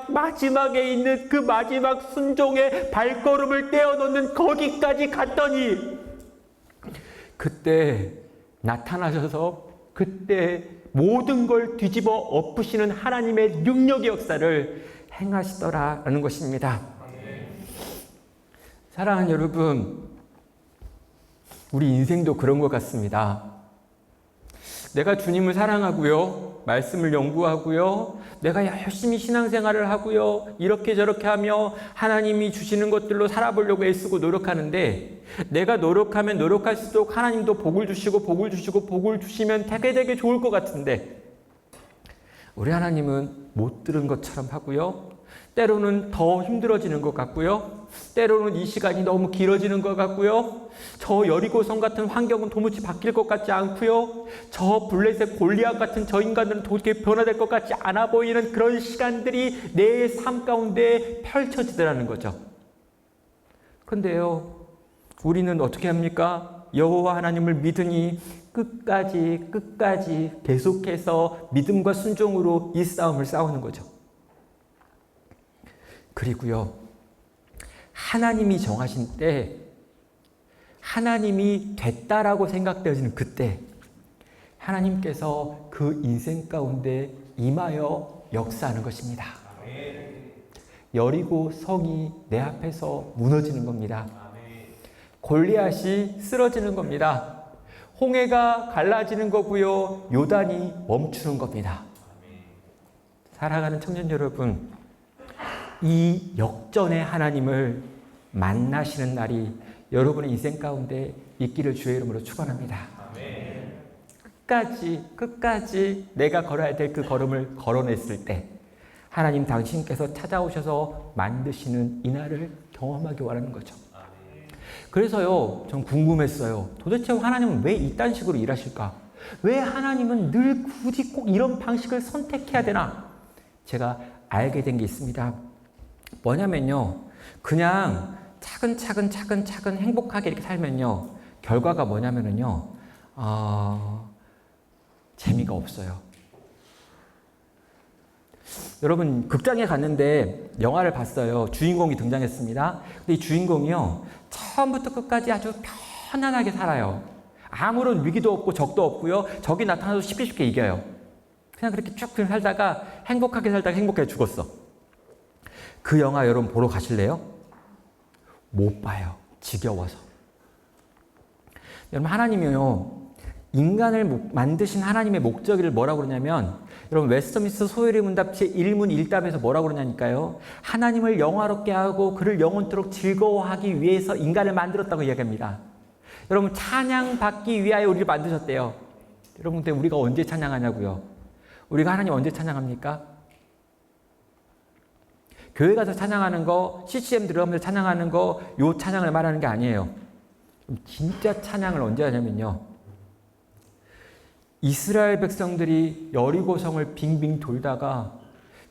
마지막에 있는 그 마지막 순종의 발걸음을 떼어놓는 거기까지 갔더니, 그때 나타나셔서 그때 모든 걸 뒤집어 엎으시는 하나님의 능력의 역사를 행하시더라라는 것입니다. 사랑하는 여러분, 우리 인생도 그런 것 같습니다. 내가 주님을 사랑하고요, 말씀을 연구하고요, 내가 열심히 신앙생활을 하고요, 이렇게 저렇게 하며 하나님이 주시는 것들로 살아보려고 애쓰고 노력하는데, 내가 노력하면 노력할수록 하나님도 복을 주시면 되게 좋을 것 같은데, 우리 하나님은 못 들은 것처럼 하고요, 때로는 더 힘들어지는 것 같고요, 때로는 이 시간이 너무 길어지는 것 같고요, 저 여리고성 같은 환경은 도무지 바뀔 것 같지 않고요, 저 블레셋 골리앗 같은 저 인간들은 도저히 변화될 것 같지 않아 보이는 그런 시간들이 내 삶 가운데 펼쳐지더라는 거죠. 그런데요, 우리는 어떻게 합니까? 여호와 하나님을 믿으니 끝까지 계속해서 믿음과 순종으로 이 싸움을 싸우는 거죠. 그리고요, 하나님이 정하신 때, 하나님이 됐다라고 생각되어지는 그때, 하나님께서 그 인생 가운데 임하여 역사하는 것입니다. 여리고 성이 내 앞에서 무너지는 겁니다. 골리앗이 쓰러지는 겁니다. 홍해가 갈라지는 거고요, 요단이 멈추는 겁니다. 사랑하는 청년 여러분, 이 역전의 하나님을 만나시는 날이 여러분의 인생 가운데 있기를 주의 이름으로 축원합니다. 끝까지 내가 걸어야 될 그 걸음을 걸어냈을 때 하나님 당신께서 찾아오셔서 만드시는 이 날을 경험하기 원하는 거죠. 그래서요, 전 궁금했어요. 도대체 하나님은 왜 이딴 식으로 일하실까? 왜 하나님은 늘 굳이 꼭 이런 방식을 선택해야 되나? 제가 알게 된 게 있습니다. 뭐냐면요, 그냥 차근 행복하게 이렇게 살면요, 결과가 뭐냐면요, 재미가 없어요. 여러분, 극장에 갔는데 영화를 봤어요. 주인공이 등장했습니다. 근데 이 주인공이요, 처음부터 끝까지 아주 편안하게 살아요. 아무런 위기도 없고 적도 없고요, 적이 나타나도 쉽게 이겨요. 그냥 그렇게 쭉 살다가 행복하게 죽었어. 그 영화 여러분 보러 가실래요? 못 봐요. 지겨워서. 여러분, 하나님이요, 인간을 만드신 하나님의 목적을 뭐라고 그러냐면, 여러분, 웨스트민스터 소요리 문답 제1문 1답에서 뭐라고 그러냐니까요, 하나님을 영화롭게 하고 그를 영원토록 즐거워하기 위해서 인간을 만들었다고 이야기합니다. 여러분, 찬양받기 위하여 우리를 만드셨대요. 여러분, 근데 우리가 언제 찬양하냐고요? 우리가 하나님 언제 찬양합니까? 교회 가서 찬양하는 거, CCM 들어가면서 찬양하는 거, 요 찬양을 말하는 게 아니에요. 진짜 찬양을 언제 하냐면요. 이스라엘 백성들이 여리고성을 빙빙 돌다가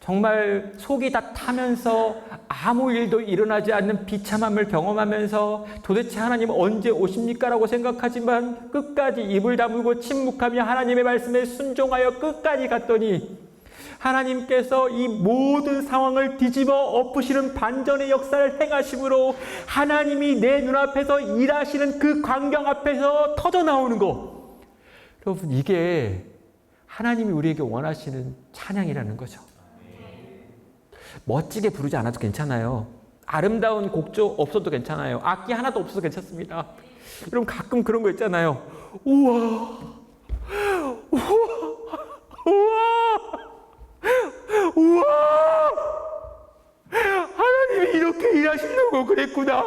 정말 속이 다 타면서 아무 일도 일어나지 않는 비참함을 경험하면서 도대체 하나님 언제 오십니까? 라고 생각하지만 끝까지 입을 다물고 침묵하며 하나님의 말씀에 순종하여 끝까지 갔더니 하나님께서 이 모든 상황을 뒤집어 엎으시는 반전의 역사를 행하심으로 하나님이 내 눈앞에서 일하시는 그 광경 앞에서 터져나오는 거. 여러분, 이게 하나님이 우리에게 원하시는 찬양이라는 거죠. 멋지게 부르지 않아도 괜찮아요. 아름다운 곡조 없어도 괜찮아요. 악기 하나도 없어도 괜찮습니다. 여러분, 가끔 그런 거 있잖아요. 우와, 우와, 우와, 우와, 하나님이 이렇게 일하시려고 그랬구나.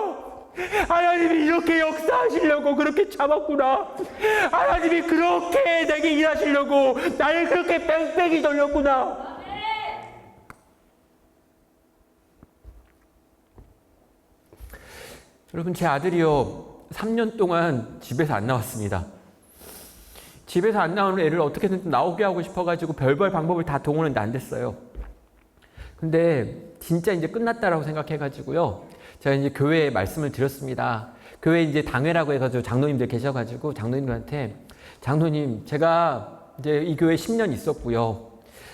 하나님이 이렇게 역사하시려고 그렇게 참았구나. 하나님이 그렇게 내게 일하시려고 나를 그렇게 뺑뺑이 돌렸구나. 여러분, 제 아들이요, 3년 동안 집에서 안 나왔습니다. 집에서 안 나오는 애를 어떻게든 나오게 하고 싶어가지고 별별 방법을 다 동원했는데 안 됐어요. 근데 진짜 이제 끝났다라고 생각해가지고요, 제가 이제 교회에 말씀을 드렸습니다. 교회 이제 당회라고 해가지고 장로님들 계셔가지고 장로님들한테, 장로님, 제가 이제 이 교회 10년 있었고요.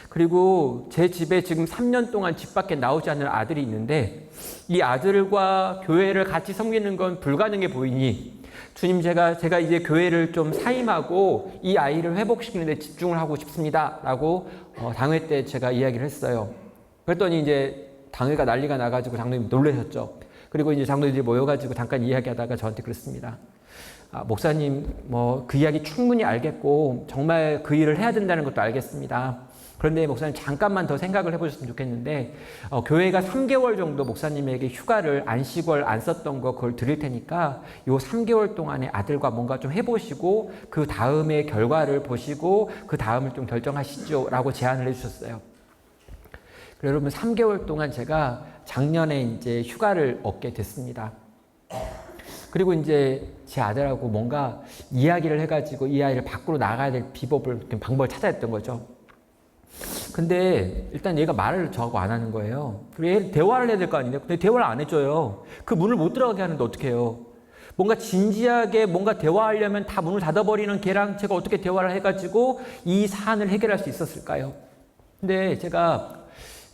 그리고 제 집에 지금 3년 동안 집 밖에 나오지 않는 아들이 있는데 이 아들과 교회를 같이 섬기는 건 불가능해 보이니 주님, 제가 이제 교회를 좀 사임하고 이 아이를 회복시키는 데 집중을 하고 싶습니다. 라고 당회 때 제가 이야기를 했어요. 그랬더니 이제 당회가 난리가 나가지고 장로님 놀라셨죠. 그리고 이제 장로님들이 모여가지고 잠깐 이야기하다가 저한테 그랬습니다. 목사님, 그 이야기 충분히 알겠고 정말 그 일을 해야 된다는 것도 알겠습니다. 그런데 목사님, 잠깐만 더 생각을 해보셨으면 좋겠는데 교회가 3개월 정도 목사님에게 휴가를 안식월 안 썼던 거 그걸 드릴 테니까 요 3개월 동안에 아들과 뭔가 좀 해보시고 그 다음에 결과를 보시고 그 다음을 좀 결정하시죠 라고 제안을 해주셨어요. 그래서 여러분, 3개월 동안 제가 작년에 이제 휴가를 얻게 됐습니다. 그리고 이제 제 아들하고 뭔가 이야기를 해가지고 이 아이를 밖으로 나가야 될 방법을 찾아야 했던 거죠. 근데 일단 얘가 말을 저하고 안 하는 거예요. 그리고 얘 대화를 해야 될 거 아니에요. 근데 대화를 안 해줘요. 그 문을 못 들어가게 하는데 어떻게 해요? 뭔가 진지하게 뭔가 대화하려면 다 문을 닫아버리는 걔랑 제가 어떻게 대화를 해가지고 이 사안을 해결할 수 있었을까요? 근데 제가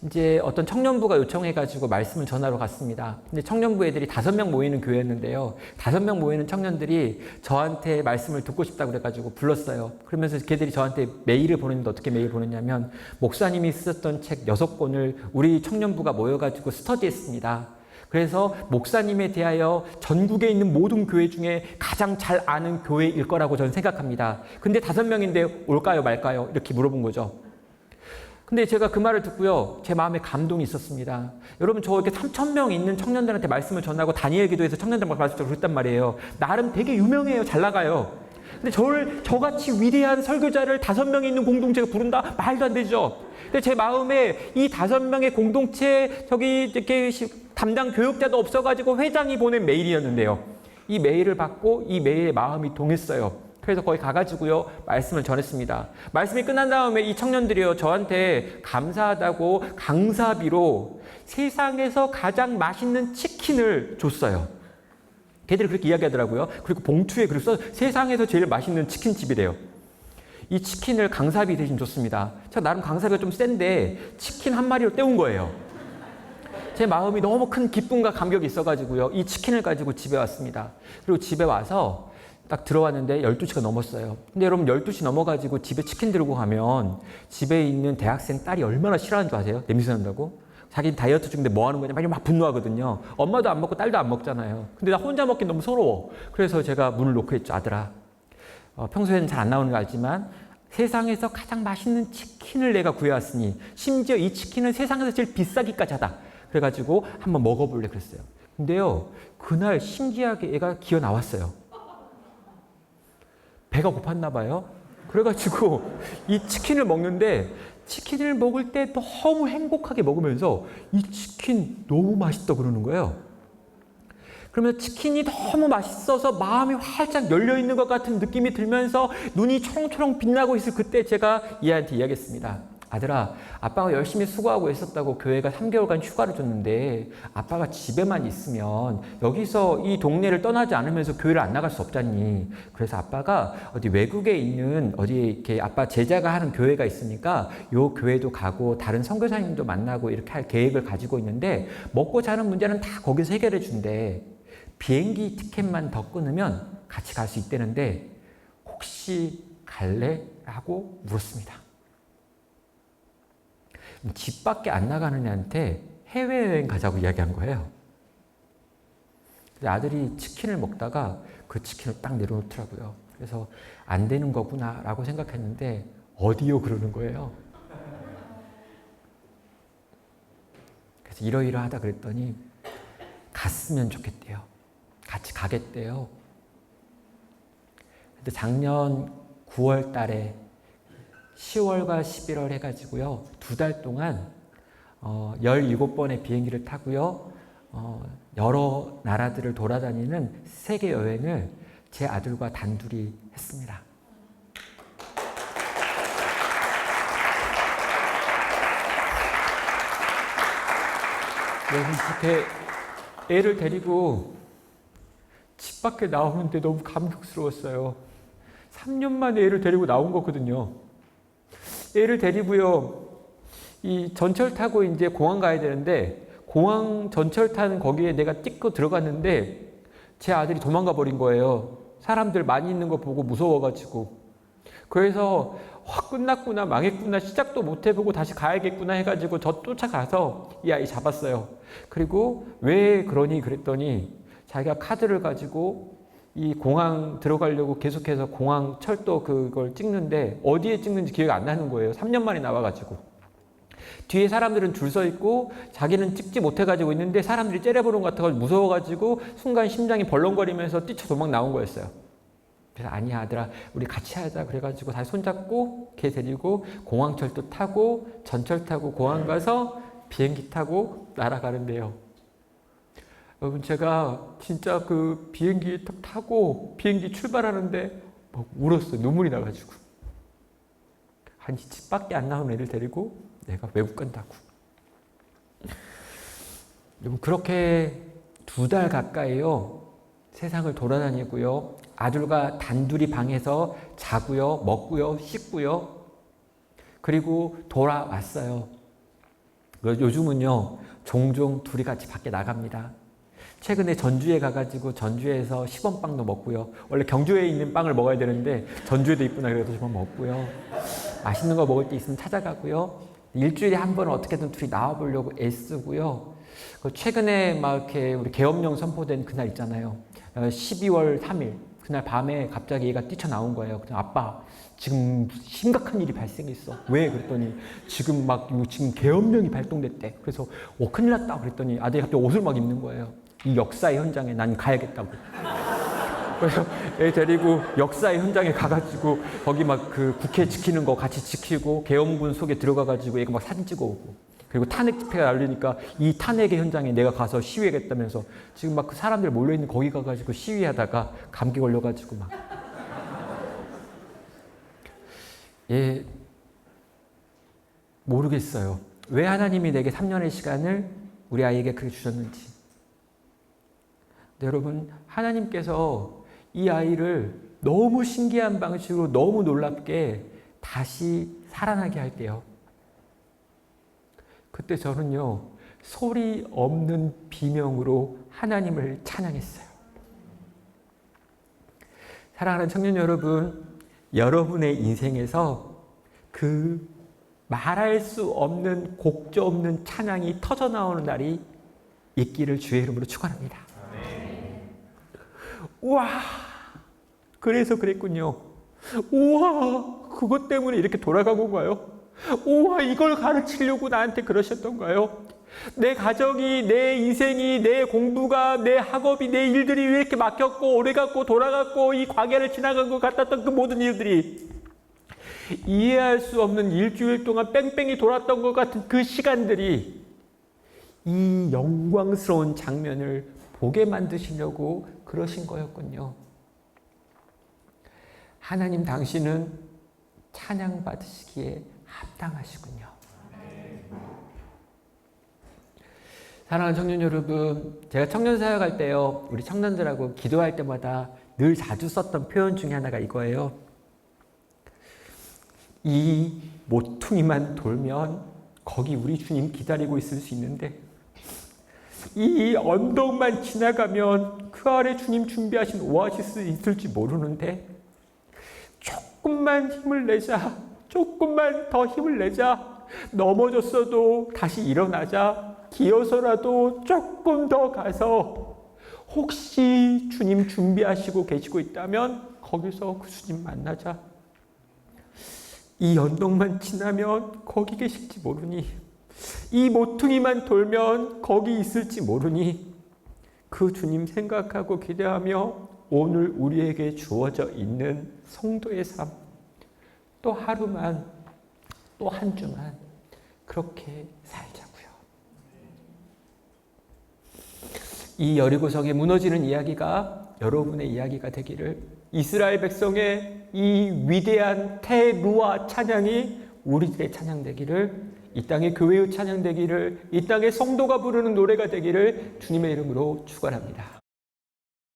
이제 어떤 청년부가 요청해가지고 말씀을 전하러 갔습니다. 근데 청년부 애들이 5명 모이는 교회였는데요. 5명 모이는 청년들이 저한테 말씀을 듣고 싶다고 그래가지고 불렀어요. 그러면서 걔들이 저한테 메일을 보냈는데 어떻게 메일 보냈냐면, 목사님이 쓰셨던 책 6권을 우리 청년부가 모여가지고 스터디했습니다. 그래서 목사님에 대하여 전국에 있는 모든 교회 중에 가장 잘 아는 교회일 거라고 저는 생각합니다. 근데 5명인데 올까요 말까요? 이렇게 물어본 거죠. 근데 제가 그 말을 듣고요, 제 마음에 감동이 있었습니다. 여러분, 저 이렇게 3,000명 있는 청년들한테 말씀을 전하고 다니엘 기도에서 청년들한테 말씀을 그랬단 말이에요. 나름 되게 유명해요. 잘 나가요. 근데 저같이 위대한 설교자를 5명이 있는 공동체가 부른다? 말도 안 되죠. 근데 제 마음에 이 5명의 공동체 이렇게 담당 교육자도 없어가지고 회장이 보낸 메일이었는데요. 이 메일을 받고 이 메일에 마음이 동했어요. 그래서 거기 가가지고요, 말씀을 전했습니다. 말씀이 끝난 다음에 이 청년들이요, 저한테 감사하다고 강사비로 세상에서 가장 맛있는 치킨을 줬어요. 걔들이 그렇게 이야기하더라고요. 그리고 봉투에 그래서 세상에서 제일 맛있는 치킨집이래요. 이 치킨을 강사비 대신 줬습니다. 제가 나름 강사비가 좀 센데 치킨 한 마리로 때운 거예요. 제 마음이 너무 큰 기쁨과 감격이 있어가지고요, 이 치킨을 가지고 집에 왔습니다. 그리고 집에 와서 딱 들어왔는데 12시가 넘었어요. 근데 여러분, 12시 넘어가지고 집에 치킨 들고 가면 집에 있는 대학생 딸이 얼마나 싫어하는 줄 아세요? 냄새 난다고? 자기 다이어트 중인데 뭐 하는 거냐 막 분노하거든요. 엄마도 안 먹고 딸도 안 먹잖아요. 근데 나 혼자 먹기 너무 서러워. 그래서 제가 문을 놓고 했죠. 아들아, 평소에는 잘 안 나오는 거 알지만 세상에서 가장 맛있는 치킨을 내가 구해왔으니 심지어 이 치킨은 세상에서 제일 비싸기까지 하다. 그래가지고 한번 먹어볼래 그랬어요. 근데요, 그날 신기하게 얘가 기어 나왔어요. 배가 고팠나 봐요. 그래가지고 이 치킨을 먹는데 치킨을 먹을 때 너무 행복하게 먹으면서 이 치킨 너무 맛있다 그러는 거예요. 그러면 치킨이 너무 맛있어서 마음이 활짝 열려있는 것 같은 느낌이 들면서 눈이 초롱초롱 빛나고 있을 그때 제가 얘한테 이야기했습니다. 아들아, 아빠가 열심히 수고하고 있었다고 교회가 3개월간 휴가를 줬는데 아빠가 집에만 있으면 여기서 이 동네를 떠나지 않으면서 교회를 안 나갈 수 없잖니. 그래서 아빠가 어디 외국에 있는 어디 이렇게 아빠 제자가 하는 교회가 있으니까 요 교회도 가고 다른 선교사님도 만나고 이렇게 할 계획을 가지고 있는데 먹고 자는 문제는 다 거기서 해결해 준대. 비행기 티켓만 더 끊으면 같이 갈 수 있다는데 혹시 갈래? 라고 물었습니다. 집 밖에 안 나가는 애한테 해외여행 가자고 이야기한 거예요. 아들이 치킨을 먹다가 그 치킨을 딱 내려놓더라고요. 그래서 안 되는 거구나 라고 생각했는데 어디요? 그러는 거예요. 그래서 이러이러하다 그랬더니 갔으면 좋겠대요. 같이 가겠대요. 근데 작년 9월 달에 10월과 11월 해가지고요. 2달 동안 17번의 비행기를 타고요. 여러 나라들을 돌아다니는 세계 여행을 제 아들과 단둘이 했습니다. 여러분, 그렇게 애를 데리고 집 밖에 나오는데 너무 감격스러웠어요. 3년 만에 애를 데리고 나온 거거든요. 애를 데리고요, 이 전철 타고 이제 공항 가야 되는데, 공항 전철 타는 거기에 내가 띠고 들어갔는데, 제 아들이 도망가 버린 거예요. 사람들 많이 있는 거 보고 무서워가지고. 그래서, 끝났구나, 망했구나, 시작도 못 해보고 다시 가야겠구나 해가지고 저 쫓아가서 이 아이 잡았어요. 그리고 왜 그러니? 그랬더니, 자기가 카드를 가지고 이 공항 들어가려고 계속해서 공항 철도 그걸 찍는데 어디에 찍는지 기억이 안 나는 거예요. 3년 만에 나와가지고. 뒤에 사람들은 줄 서 있고 자기는 찍지 못해가지고 있는데 사람들이 째려보는 것 같아서 무서워가지고 순간 심장이 벌렁거리면서 뛰쳐 도망 나온 거였어요. 그래서 아니야 아들아 우리 같이 하자 그래가지고 다시 손잡고 걔 데리고 공항 철도 타고 전철 타고 공항 가서 비행기 타고 날아가는데요. 여러분 제가 진짜 그 비행기 딱 타고 비행기 출발하는데 막 울었어요. 눈물이 나가지고. 아니 집 밖에 안 나온 애를 데리고 내가 외국 간다고. 여러분 그렇게 2달 가까이요. 세상을 돌아다니고요. 아들과 단둘이 방에서 자고요. 먹고요. 씻고요. 그리고 돌아왔어요. 요즘은요. 종종 둘이 같이 밖에 나갑니다. 최근에 전주에 가가지고 전주에서 시범빵도 먹고요. 원래 경주에 있는 빵을 먹어야 되는데 전주에도 있구나 그래서 좀 먹고요. 맛있는 거 먹을 때 있으면 찾아가고요. 일주일에 한 번은 어떻게든 둘이 나와보려고 애쓰고요. 최근에 막 이렇게 우리 계엄령 선포된 그날 있잖아요. 12월 3일 그날 밤에 갑자기 얘가 뛰쳐나온 거예요. 그냥 아빠 지금 심각한 일이 발생했어. 왜? 그랬더니 지금 계엄령이 발동됐대. 그래서 큰일 났다 그랬더니 아들이 갑자기 옷을 막 입는 거예요. 이 역사의 현장에 난 가야겠다고. 그래서 애 데리고 역사의 현장에 가가지고 거기 막 그 국회 지키는 거 같이 지키고 계엄군 속에 들어가가지고 애가 막 사진 찍어오고 그리고 탄핵 집회가 열리니까 이 탄핵의 현장에 내가 가서 시위하겠다면서 지금 막 그 사람들 몰려있는 거기 가가지고 시위하다가 감기 걸려가지고 막. 예, 모르겠어요. 왜 하나님이 내게 3년의 시간을 우리 아이에게 그렇게 주셨는지. 근데 여러분, 하나님께서 이 아이를 너무 신기한 방식으로 너무 놀랍게 다시 살아나게 할 때요. 그때 저는요, 소리 없는 비명으로 하나님을 찬양했어요. 사랑하는 청년 여러분, 여러분의 인생에서 그 말할 수 없는 곡조 없는 찬양이 터져나오는 날이 있기를 주의 이름으로 축원합니다. 우와, 그래서 그랬군요. 우와, 그것 때문에 이렇게 돌아간 건가요? 우와, 이걸 가르치려고 나한테 그러셨던가요? 내 가정이, 내 인생이, 내 공부가, 내 학업이, 내 일들이 왜 이렇게 막혔고 오래갔고 돌아갔고 이 광야를 지나간 것 같았던 그 모든 일들이 이해할 수 없는 일주일 동안 뺑뺑이 돌았던 것 같은 그 시간들이 이 영광스러운 장면을 보게 만드시려고 그러신 거였군요. 하나님 당신은 찬양 받으시기에 합당하시군요. 사랑하는 청년 여러분, 제가 청년 사역할 때요, 우리 청년들하고 기도할 때마다 늘 자주 썼던 표현 중에 하나가 이거예요. 이 모퉁이만 돌면 거기 우리 주님 기다리고 있을 수 있는데, 이 언덕만 지나가면 그 아래 주님 준비하신 오아시스 있을지 모르는데, 조금만 힘을 내자, 조금만 더 힘을 내자, 넘어졌어도 다시 일어나자, 기어서라도 조금 더 가서 혹시 주님 준비하시고 계시고 있다면 거기서 그 주님 만나자. 이 언덕만 지나면 거기 계실지 모르니, 이 모퉁이만 돌면 거기 있을지 모르니, 그 주님 생각하고 기대하며 오늘 우리에게 주어져 있는 성도의 삶, 또 하루만, 또 한 주만 그렇게 살자고요. 이 여리고성에 무너지는 이야기가 여러분의 이야기가 되기를, 이스라엘 백성의 이 위대한 테루아 찬양이 우리들의 찬양 되기를, 이 땅의 교회의 찬양 되기를, 이 땅의 성도가 부르는 노래가 되기를 주님의 이름으로 축원합니다.